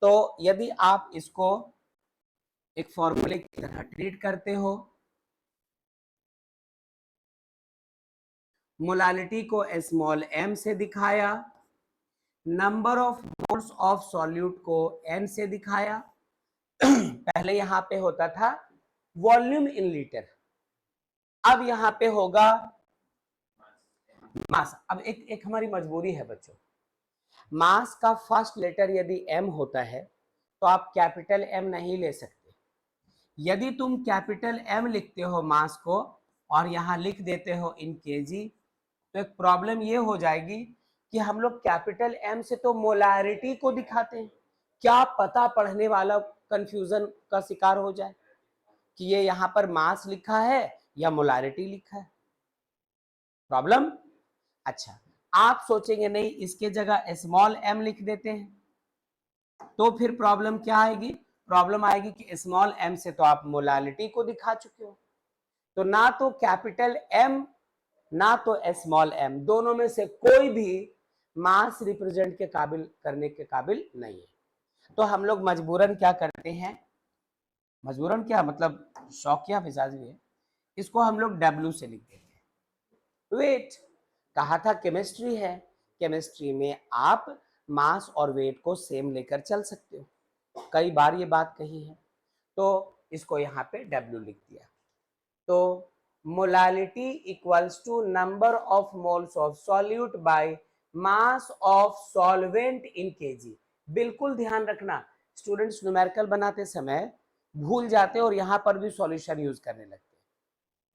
तो यदि आप इसको एक फॉर्मूले की तरह ट्रीट करते हो, मोलालिटी को स्मॉल एम से दिखाया, number of moles of solute को एन से दिखाया, पहले यहां पे होता था वॉल्यूम इन लीटर, अब यहां पे होगा मास। अब एक हमारी मजबूरी है बच्चों, मास का फर्स्ट लेटर यदि एम होता है तो आप कैपिटल एम नहीं ले सकते। यदि तुम कैपिटल एम लिखते हो मास को और यहां लिख देते हो इन केजी, तो एक प्रॉब्लम ये हो जाएगी कि हम लोग कैपिटल एम से तो मोलारिटी को दिखाते हैं, क्या पता पढ़ने वाला कंफ्यूजन का शिकार हो जाए कि ये यहां पर मास लिखा है या मोलारिटी लिखा है, प्रॉब्लम। अच्छा, आप सोचेंगे नहीं इसके जगह स्मॉल एम लिख देते हैं, तो फिर प्रॉब्लम क्या आएगी, प्रॉब्लम आएगी कि स्मॉल m से तो आप मोलालिटी को दिखा चुके हो, तो ना तो कैपिटल M ना तो स्मॉल m, दोनों में से कोई भी मास रिप्रेजेंट के काबिल करने के काबिल नहीं है। तो हम लोग मजबूरन क्या करते हैं, मजबूरन क्या मतलब शौकिया मिजाज भी है, इसको हम लोग W से लिख देते हैं। वेट, कहा था केमिस्ट्री है, केमिस्ट्री में आप मास और वेट को सेम लेकर चल सकते हो, कई बार ये बात कही है, तो इसको यहाँ पे W लिख दिया। तो molality equals to number of moles of solute by mass of solvent in KG. बिल्कुल ध्यान रखना, स्टूडेंट्स न्यूमेरिकल बनाते समय भूल जाते हैं और यहां पर भी सॉल्यूशन यूज करने लगते हैं,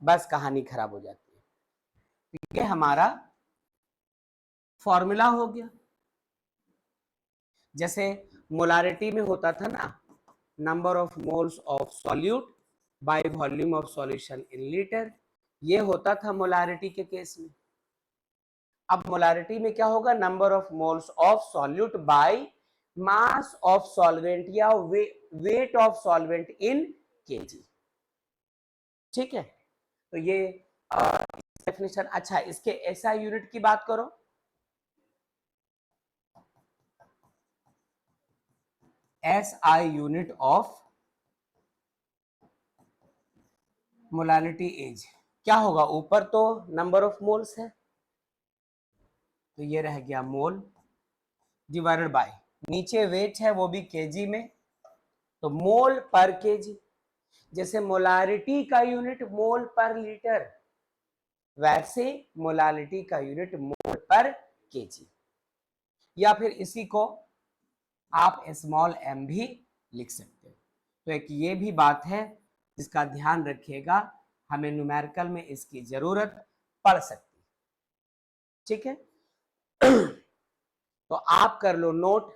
बस कहानी खराब हो जाती है। ये हमारा फॉर्मूला हो गया। जैसे मोलारिटी में होता था ना, number of moles of solute by volume of solution in litre, ये होता था मोलारिटी के केस में। अब मोलारिटी में क्या होगा, number of moles of solute by mass of solvent या weight of solvent in KG. ठीक है, तो ये डेफिनेशन। अच्छा, इसके एसआई यूनिट की बात करो, SI unit of molality as क्या होगा, ऊपर तो नंबर ऑफ मोल्स है तो ये रह गया मोल डिवाइडेड बाय, नीचे वेट है वो भी केजी में, तो मोल पर केजी। जैसे मोलारिटी का यूनिट मोल पर लीटर, वैसे मोलालिटी का यूनिट मोल पर केजी, या फिर इसी को आप स्मॉल m भी लिख सकते हो। तो एक ये भी बात है जिसका ध्यान रखिएगा, हमें न्यूमेरिकल में इसकी जरूरत पड़ सकती है। ठीक है, तो आप कर लो नोट,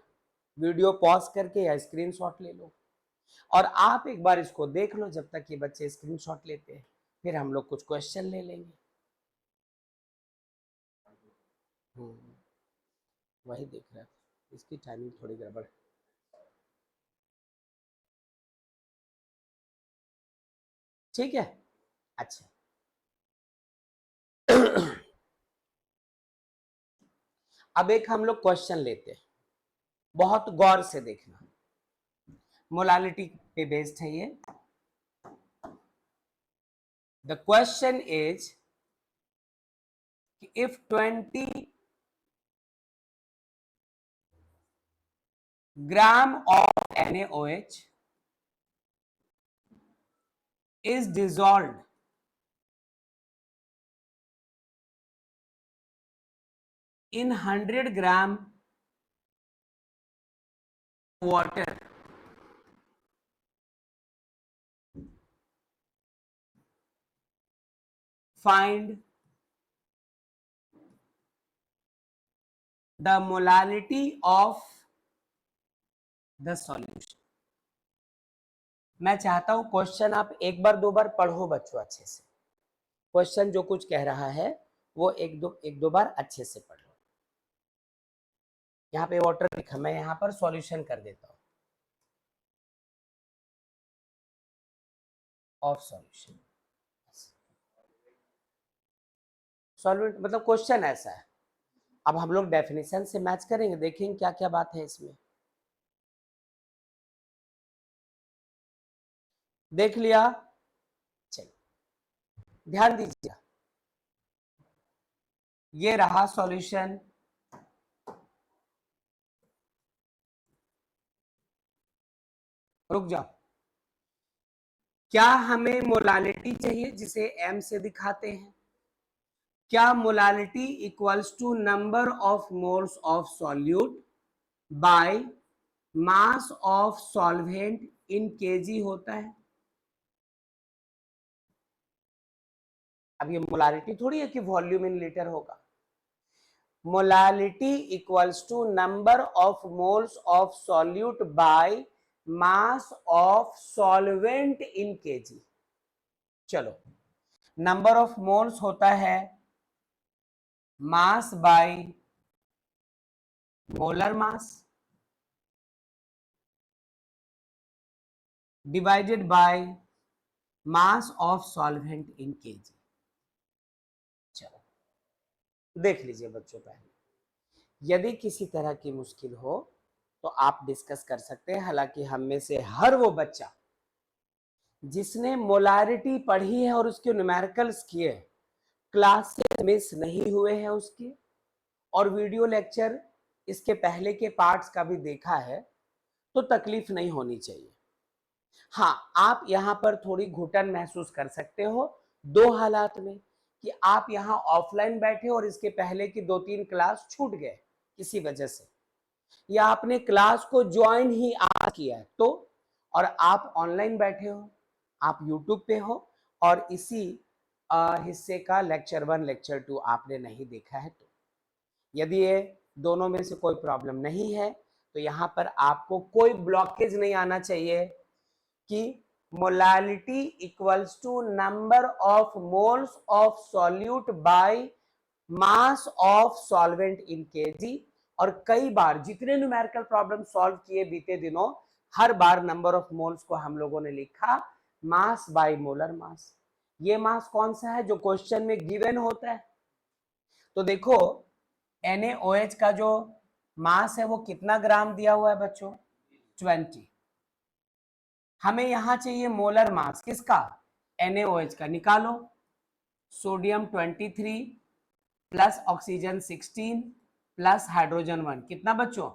वीडियो पॉज करके या स्क्रीनशॉट ले लो, और आप एक बार इसको देख लो जब तक ये बच्चे स्क्रीनशॉट लेते हैं, फिर हम लोग कुछ क्वेश्चन ले लेंगे। वही देख रहा था, इसकी टाइमिंग थोड़ी गड़बड़। ठीक है, अच्छा अब एक हम लोग क्वेश्चन लेते हैं, बहुत गौर से देखना, मोलालिटी पे बेस्ड है ये। The question is if 20 gram of NaOH is dissolved in 100 gram water, find the molality of the solution। मैं चाहता हूं क्वेश्चन आप एक बार दो बार पढ़ो बच्चों अच्छे से, क्वेश्चन जो कुछ कह रहा है वो एक दो बार अच्छे से पढ़ो। यहाँ पे वाटर लिखा, मैं यहाँ पर सॉल्यूशन कर देता हूँ ऑफ सॉल्यूशन, सॉल्वेंट मतलब क्वेश्चन ऐसा है। अब हम लोग डेफिनेशन से मैच करेंगे, देखेंगे क्या क्या बात है इसमें। देख लिया, चलिए ध्यान दीजिए, ये रहा सॉल्यूशन, रुक जाओ, क्या हमें मोलालिटी चाहिए जिसे m से दिखाते हैं, क्या molality equals to number of moles of solute by mass of solvent in KG होता है। अब ये मोलालिटी थोड़ी है कि वॉल्यूम इन लीटर होगा, molality equals to number of moles of solute by mass of solvent in KG. चलो, number of moles होता है mass by molar mass, divided by mass of solvent in KG. चलो देख लीजिए बच्चों, पहले यदि किसी तरह की मुश्किल हो तो आप डिस्कस कर सकते हैं। हालांकि हम में से हर वो बच्चा जिसने मोलारिटी पढ़ी है और उसके न्यूमेरिकल्स किए, क्लासेस मिस नहीं हुए हैं उसके, और वीडियो लेक्चर इसके पहले के पार्ट्स का भी देखा है, तो तकलीफ नहीं होनी चाहिए। हाँ, आप यहाँ पर थोड़ी घुटन महसूस कर सकते हो दो हालात में, कि आप यहाँ ऑफलाइन बैठे और इसके पहले की 2-3 क्लास छूट गए किसी वजह से, या आपने क्लास को ज्वाइन ही आज किया है तो, और आप ऑनलाइन बैठे हो, आप यूट्यूब पे हो और इसी हिस्से का लेक्चर 1 लेक्चर 2 आपने नहीं देखा है, तो यदि ये दोनों में से कोई प्रॉब्लम नहीं है तो यहाँ पर आपको कोई ब्लॉकेज नहीं आना चाहिए कि molality equals to number of moles of solute by mass of solvent in KG. और कई बार जितने न्यूमेरिकल प्रॉब्लम सॉल्व किए बीते दिनों, हर बार नंबर ऑफ मोल्स को हम लोगों ने लिखा मास बाय मोलर मास। ये मास कौन सा है जो क्वेश्चन में गिवन होता है? तो देखो NaOH का जो मास है वो कितना ग्राम दिया हुआ है बच्चों? 20। हमें यहां चाहिए मोलर मास किसका? NaOH का। निकालो, sodium 23 plus oxygen 16 plus hydrogen 1, कितना बच्चों?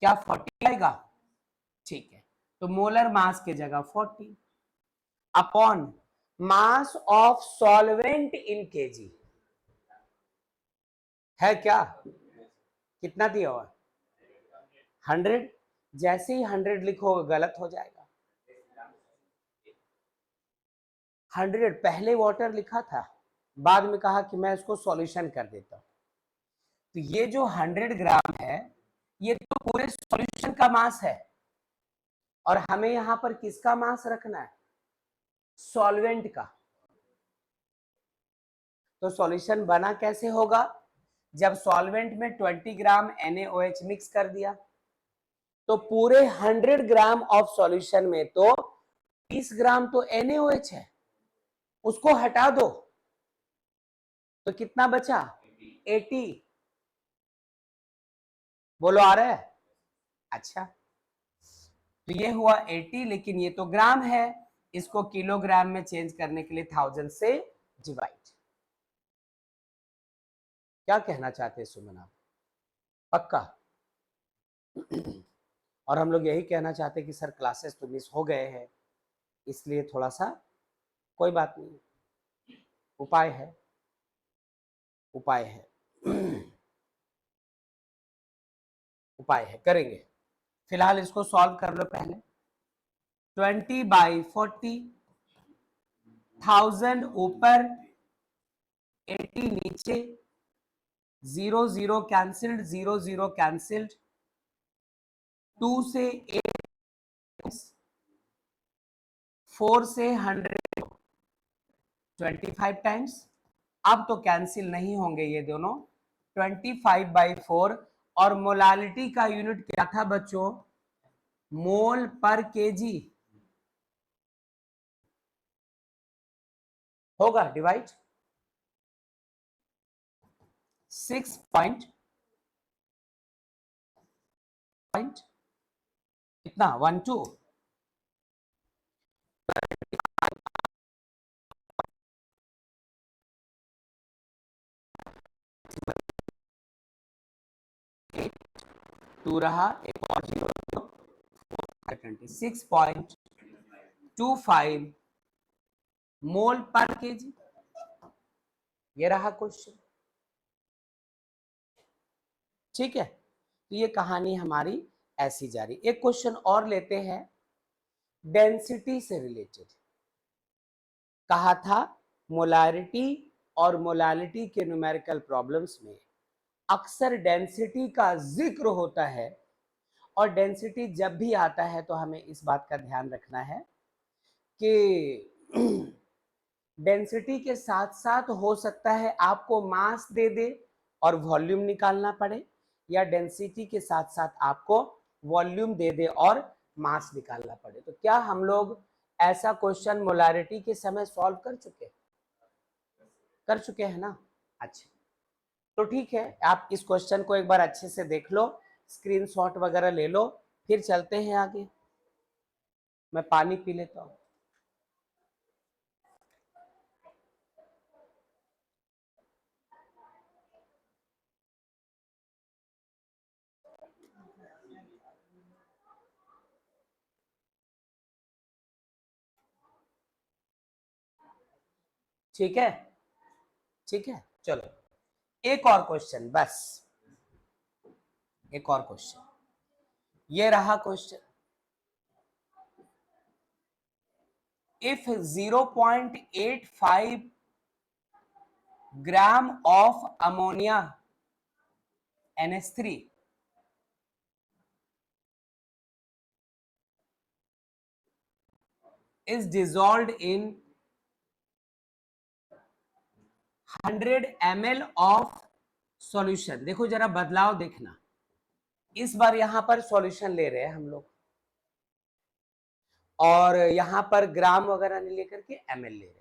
क्या 40 आएगा? ठीक है, तो मोलर मास की जगह 40 upon mass of solvent in KG है क्या? कितना दिया हुआ? 100। जैसे ही 100 लिखोगे गलत हो जाएगा। 100 पहले वाटर लिखा था, बाद में कहा कि मैं इसको सॉल्यूशन कर देता हूं। तो ये जो 100 ग्राम है ये तो पूरे सॉल्यूशन का मास है, और हमें यहां पर किसका मास रखना है? सॉल्वेंट का। तो सॉल्यूशन बना कैसे होगा? जब सॉल्वेंट में 20 ग्राम NaOH मिक्स कर दिया तो पूरे 100 ग्राम ऑफ सॉल्यूशन में तो 20 ग्राम तो NaOH है, उसको हटा दो तो कितना बचा? 80। बोलो आ रहा है? अच्छा, तो ये हुआ 80, लेकिन ये तो ग्राम है, इसको किलोग्राम में चेंज करने के लिए 1000 से डिवाइड। क्या कहना चाहते हैं सुमन आप? पक्का? और हम लोग यही कहना चाहते हैं कि सर क्लासेस तो मिस हो गए हैं, इसलिए थोड़ा सा, कोई बात नहीं, उपाय है, उपाय है। उपाय है, करेंगे। फिलहाल इसको सॉल्व कर लो पहले। 20/40, 1000 ऊपर 80 नीचे, 0 0 कैंसिल्ड, 0 0 कैंसिल्ड, 2 से 8, 4 से 100, 25 टाइम्स। अब तो कैंसिल नहीं होंगे ये दोनों। 25/4, और मोलालिटी का यूनिट क्या था बच्चों? मोल पर केजी होगा, डिवाइड 6 पॉइंट कितना 12 2 रहा, एक और 0, 26.25 मोल पर केजी। ये रहा क्वेश्चन, ठीक है। तो ये कहानी हमारी ऐसी जारी। एक क्वेश्चन और लेते हैं डेंसिटी से रिलेटेड। कहा था मोलारिटी और मोलालिटी के न्यूमेरिकल प्रॉब्लम्स में अक्सर डेंसिटी का जिक्र होता है, और डेंसिटी जब भी आता है तो हमें इस बात का ध्यान रखना है कि डेंसिटी के साथ साथ हो सकता है आपको मास दे दे और वॉल्यूम निकालना पड़े, या डेंसिटी के साथ साथ आपको वॉल्यूम दे दे और मास निकालना पड़े। तो क्या हम लोग ऐसा क्वेश्चन मोलारिटी के समय सॉल्व कर चुके हैं ना? अच्छा, तो ठीक है, आप इस क्वेश्चन को एक बार अच्छे से देख लो, स्क्रीनशॉट वगैरह ले लो, फिर चलते हैं आगे। मैं पानी पी लेता हूँ। ठीक है, ठीक है, चलो एक और क्वेश्चन, बस एक और क्वेश्चन। ये रहा question. If 0.85 gram of ammonia NH3 is dissolved in 100 ml of solution. देखो जरा बदलाव देखना, इस बार यहां पर सॉल्यूशन ले रहे हैं हम लोग, और यहां पर ग्राम वगैरह नहीं लेकर के ml ले रहे हैं।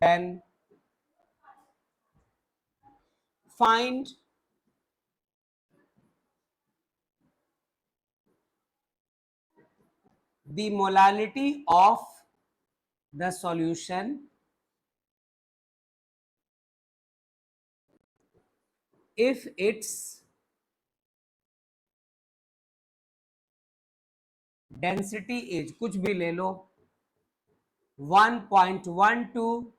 Then find the molality of the solution if its density is, कुछ भी ले लो, 1.12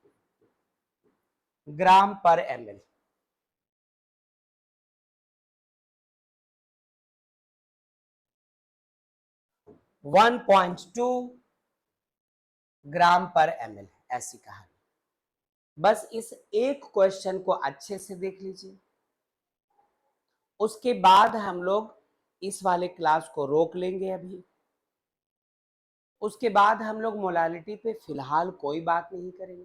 ग्राम पर ml। 1.2 ग्राम पर ml, ऐसी कहानी। बस इस एक क्वेश्चन को अच्छे से देख लीजिए, उसके बाद हम लोग इस वाले क्लास को रोक लेंगे अभी। उसके बाद हम लोग मोलालिटी पे फिलहाल कोई बात नहीं करेंगे,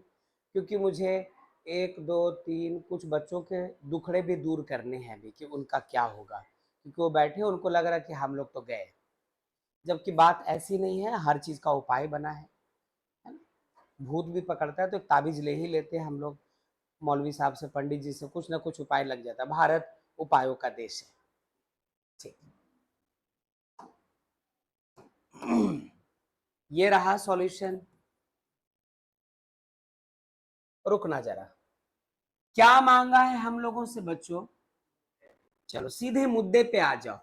क्योंकि मुझे 1 2 3 कुछ बच्चों के दुखड़े भी दूर करने हैं अभी कि उनका क्या होगा, क्योंकि वो बैठे उनको लग रहा है कि हम लोग तो गए, जबकि बात ऐसी नहीं है। हर चीज का उपाय बना है ना? भूत भी पकड़ता है तो ताबीज ले ही लेते हैं हम लोग, मौलवी साहब से, पंडित जी से, कुछ ना कुछ उपाय लग जाता है। भारत उपायों का देश है। ठीक, ये रहा सॉल्यूशन। रुकना जरा, क्या मांगा है हम लोगों से बच्चों? चलो सीधे मुद्दे पे आ जाओ।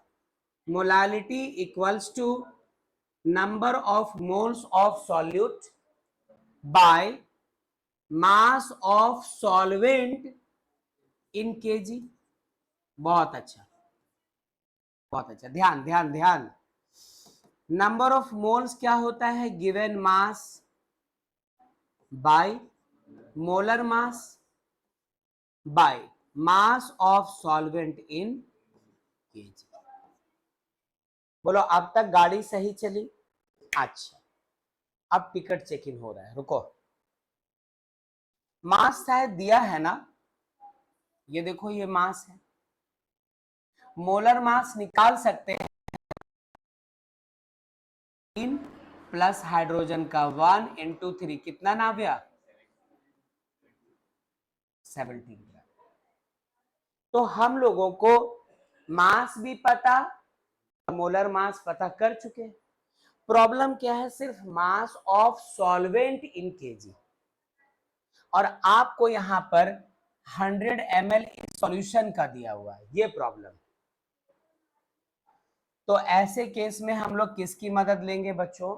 Molality equals to number of moles of solute by mass of solvent in KG. बहुत अच्छा, बहुत अच्छा, ध्यान ध्यान ध्यान। नंबर ऑफ मोल्स क्या होता है? Given mass by molar mass by mass of solvent in KG. बोलो अब तक गाड़ी सही चली? अच्छा, अब टिकट चेक इन हो रहा है, रुको। मास शायद दिया है ना, ये देखो ये मास है। मोलर मास निकाल सकते हैं, इन प्लस हाइड्रोजन का 1 × 3, कितना नाव्या? 17 ग्राम। तो हम लोगों को मास भी पता, मोलर मास पता कर चुके। प्रॉब्लम क्या है? सिर्फ मास ऑफ सॉल्वेंट इन केजी, और आपको यहां पर 100 ml सॉल्यूशन का दिया हुआ है, ये प्रॉब्लम। तो ऐसे केस में हम लोग किसकी मदद लेंगे बच्चों?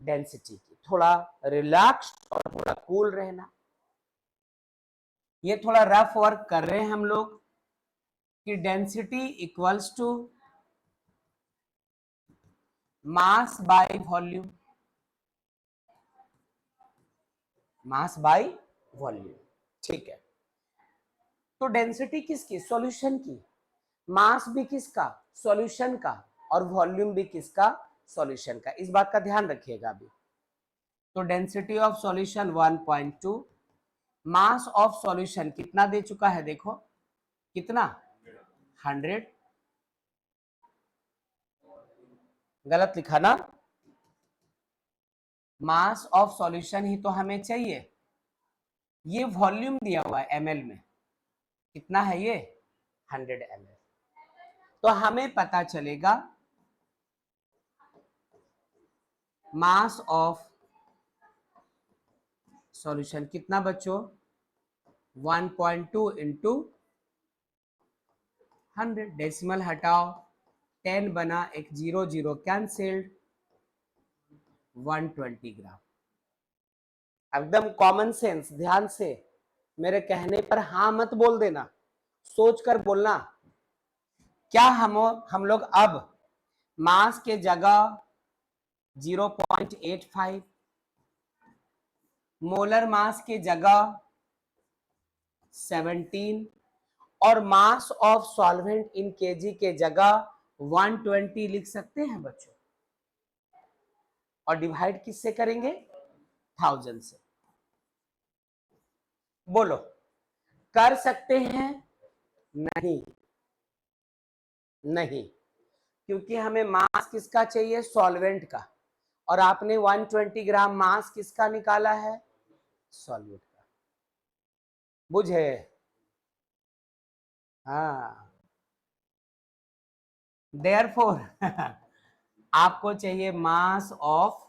डेंसिटी की। थोड़ा रिलैक्स और थोड़ा कूल रहना। ये थोड़ा रफ वर्क कर रहे हैं हम लोग कि density equals to mass by volume, mass by volume. ठीक है, तो डेंसिटी किसकी? सॉल्यूशन की। मास भी किसका? सॉल्यूशन का। और वॉल्यूम भी किसका? सॉल्यूशन का। इस बात का ध्यान रखिएगा अभी। तो density of solution 1.2, mass of solution कितना दे चुका है? देखो कितना, 100, गलत लिखा ना, मास ऑफ सॉल्यूशन ही तो हमें चाहिए। ये वॉल्यूम दिया हुआ है एमएल में, कितना है ये 100 ml। तो हमें पता चलेगा मास ऑफ सॉल्यूशन कितना बच्चों 1.2 इंटू 100, डेसिमल हटाओ 10 बना, एक 0 0 कैंसिल्ड, 120 ग्राम। एकदम कॉमन सेंस, ध्यान से मेरे कहने पर हाँ मत बोल देना, सोच कर बोलना। क्या हम लोग अब मास के जगह 0.85, मोलर मास के जगह 17 और मास ऑफ सॉल्वेंट इन केजी के जगह 120 लिख सकते हैं बच्चों। और डिवाइड किससे करेंगे 1000 से। बोलो कर सकते हैं? नहीं, नहीं, क्योंकि हमें मास किसका चाहिए सॉल्वेंट का, और आपने 120 ग्राम मास किसका निकाला है सॉल्यूट का। बुझे? हाँ, देयरफॉर आपको चाहिए मास ऑफ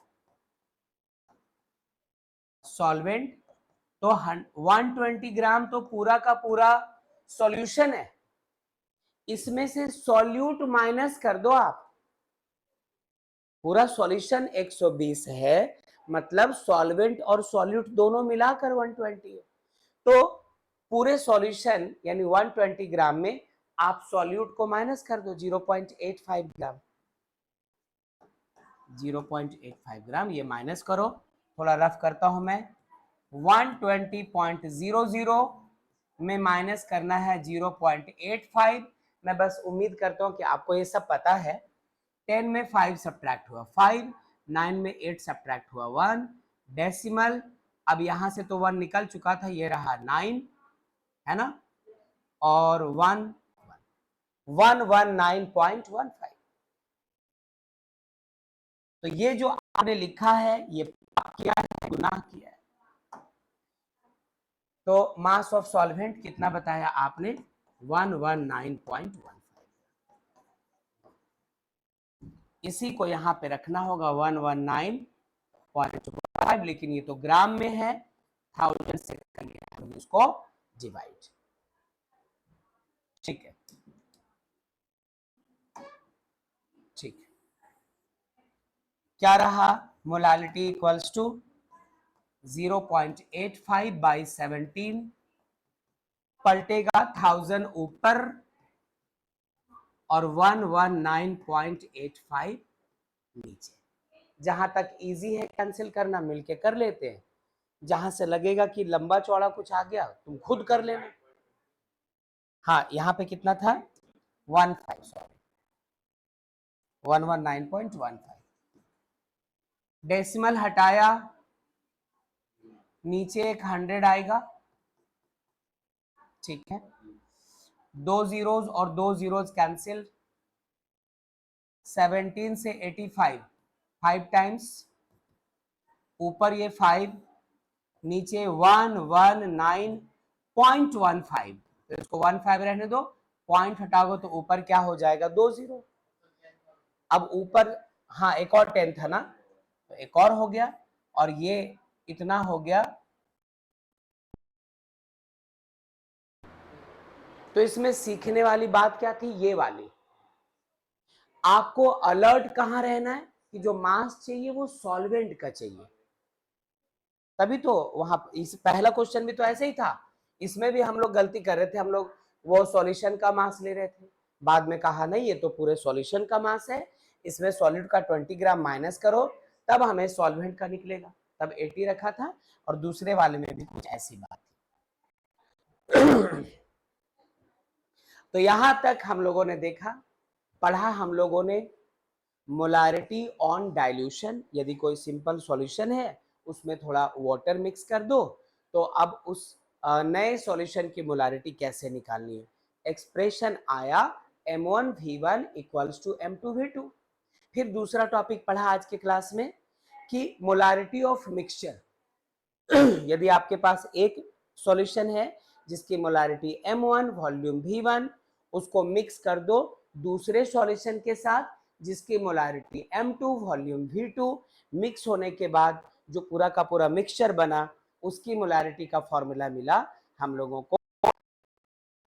सॉल्वेंट, तो 120 ग्राम तो पूरा का पूरा सॉल्यूशन है, इसमें से सॉल्यूट माइनस कर दो आप। पूरा सॉल्यूशन 120 है, मतलब सॉल्वेंट और सॉल्यूट दोनों मिलाकर 120 है। तो पूरे सॉल्यूशन यानी 120 ग्राम में आप सॉल्यूट को माइनस कर दो 0.85 ग्राम। 0.85 ग्राम ये माइनस करो, थोड़ा रफ करता हूं मैं। 120.00 में माइनस करना है 0.85। मैं बस उम्मीद करता हूं कि आपको ये सब पता है। 10 में 5 सब्ट्रैक्ट हुआ 5, 9 में 8 सब्ट्रैक्ट हुआ 1, डेसिमल अब यहां से तो 1 निकल चुका था, ये रहा 9 है ना, और 119.15। तो ये जो आपने लिखा है ये पाप किया है, गुनाह किया है। तो मास ऑफ सॉल्वेंट कितना बताया आपने 119.15। इसी को यहां पे रखना होगा 119.5, लेकिन ये तो ग्राम में है, 1000 से करिए उसको डिवाइड। ठीक है, ठीक है, क्या रहा मोलालिटी इक्वल्स टू 0.85 बाई 17, पलटेगा 1000 ऊपर और 119.85 नीचे। जहां तक इजी है कैंसिल करना मिलके कर लेते हैं, जहां से लगेगा कि लंबा चौड़ा कुछ आ गया तुम खुद कर लेना। हाँ यहाँ पे कितना था 119.15, डेसिमल हटाया नीचे एक 100 आएगा, ठीक है, 2 जीरोज और 2 जीरोज कैंसिल, 17 से 85 5 टाइम्स, ऊपर ये 5 नीचे 119.15, तो इसको 15 रहने दो, पॉइंट हटाओ तो ऊपर क्या हो जाएगा 2 जीरो। अब ऊपर हाँ एक और 10 था ना, तो एक और हो गया, और ये इतना हो गया। तो इसमें सीखने वाली बात क्या थी, ये वाली, आपको अलर्ट कहां रहना है कि जो मास चाहिए वो सॉल्वेंट का चाहिए। तभी तो वहां इस पहला क्वेश्चन भी तो ऐसे ही था, इसमें भी हम लोग गलती कर रहे थे, हम लोग वो सॉल्यूशन का मास ले रहे थे, बाद में कहा नहीं ये तो पूरे सॉल्यूशन का मास है, इसमें सॉल्यूट का 20 ग्राम माइनस करो तब हमें सॉल्वेंट का निकलेगा, तब 80 रखा था। और दूसरे वाले में भी कुछ ऐसी बात थी। तो यहां तक हम लोगों ने देखा, पढ़ा हम लोगों ने मोलारिटी ऑन डाइल्यूशन। यदि कोई सिंपल सॉल्यूशन है उसमें थोड़ा वाटर मिक्स कर दो, तो अब उस नए सॉल्यूशन की मोलारिटी कैसे निकालनी है। एक्सप्रेशन आया M1 V1 equals to M2 V2, फिर दूसरा टॉपिक पढ़ा आज के क्लास में कि मोलारिटी ऑफ मिक्सचर। यदि आपके पास एक सॉल्यूशन है जिसकी मोलारिटी M1 वॉल्यूम V1, उसको मिक्स कर दो दूसरे सॉल्यूशन के साथ जिसकी molarity M2 volume V2, mix होने के बाद जो पूरा का पूरा मिक्सचर बना उसकी मोलारिटी का फॉर्मूला मिला हम लोगों को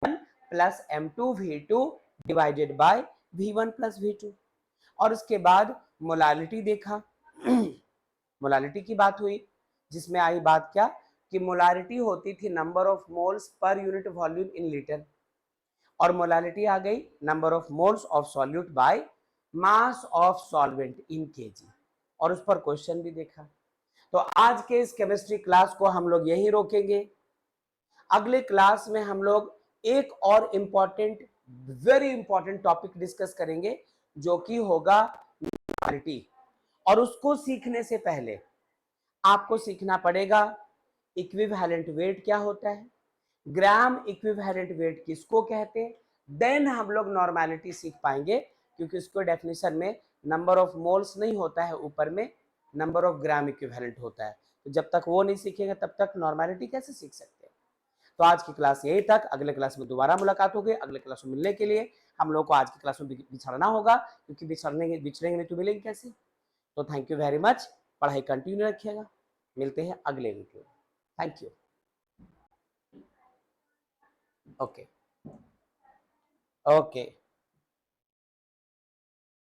plus M2V2 divided by V1 plus V2। और उसके बाद मोलालिटी देखा, मोलालिटी की बात हुई जिसमें आई बात क्या कि मोलारिटी होती थी number of moles per unit volume in litre, और मोलालिटी आ गई number of moles of solute by mass of solvent in KG, और उस पर क्वेश्चन भी देखा। तो आज के इस केमिस्ट्री क्लास को हम लोग यही रोकेंगे। अगले क्लास में हम लोग एक और important, very important topic discuss करेंगे जो कि होगा मोलारिटी। और उसको सीखने से पहले आपको सीखना पड़ेगा इक्विवेलेंट वेट क्या होता है, ग्राम इक्विवेलेंट वेट किसको कहते हैं, देन हम लोग नॉर्मेलिटी सीख पाएंगे, क्योंकि उसको डेफिनेशन में नंबर ऑफ मोल्स नहीं होता है, ऊपर में नंबर ऑफ ग्राम इक्विवेलेंट होता है। तो जब तक वो नहीं सीखेंगे तब तक नॉर्मेलिटी कैसे सीख सकते हैं। तो आज की क्लास यही तक, अगले क्लास में दोबारा मुलाकात होगी। अगले क्लास में मिलने के लिए हम लोग को आज की क्लास में बिछड़ना होगा, क्योंकि बिछड़ेंगे नहीं तो मिलेंगे कैसे। तो थैंक यू वेरी मच, पढ़ाई कंटिन्यू रखिएगा, मिलते हैं अगले वीडियो में। Thank you. Okay okay.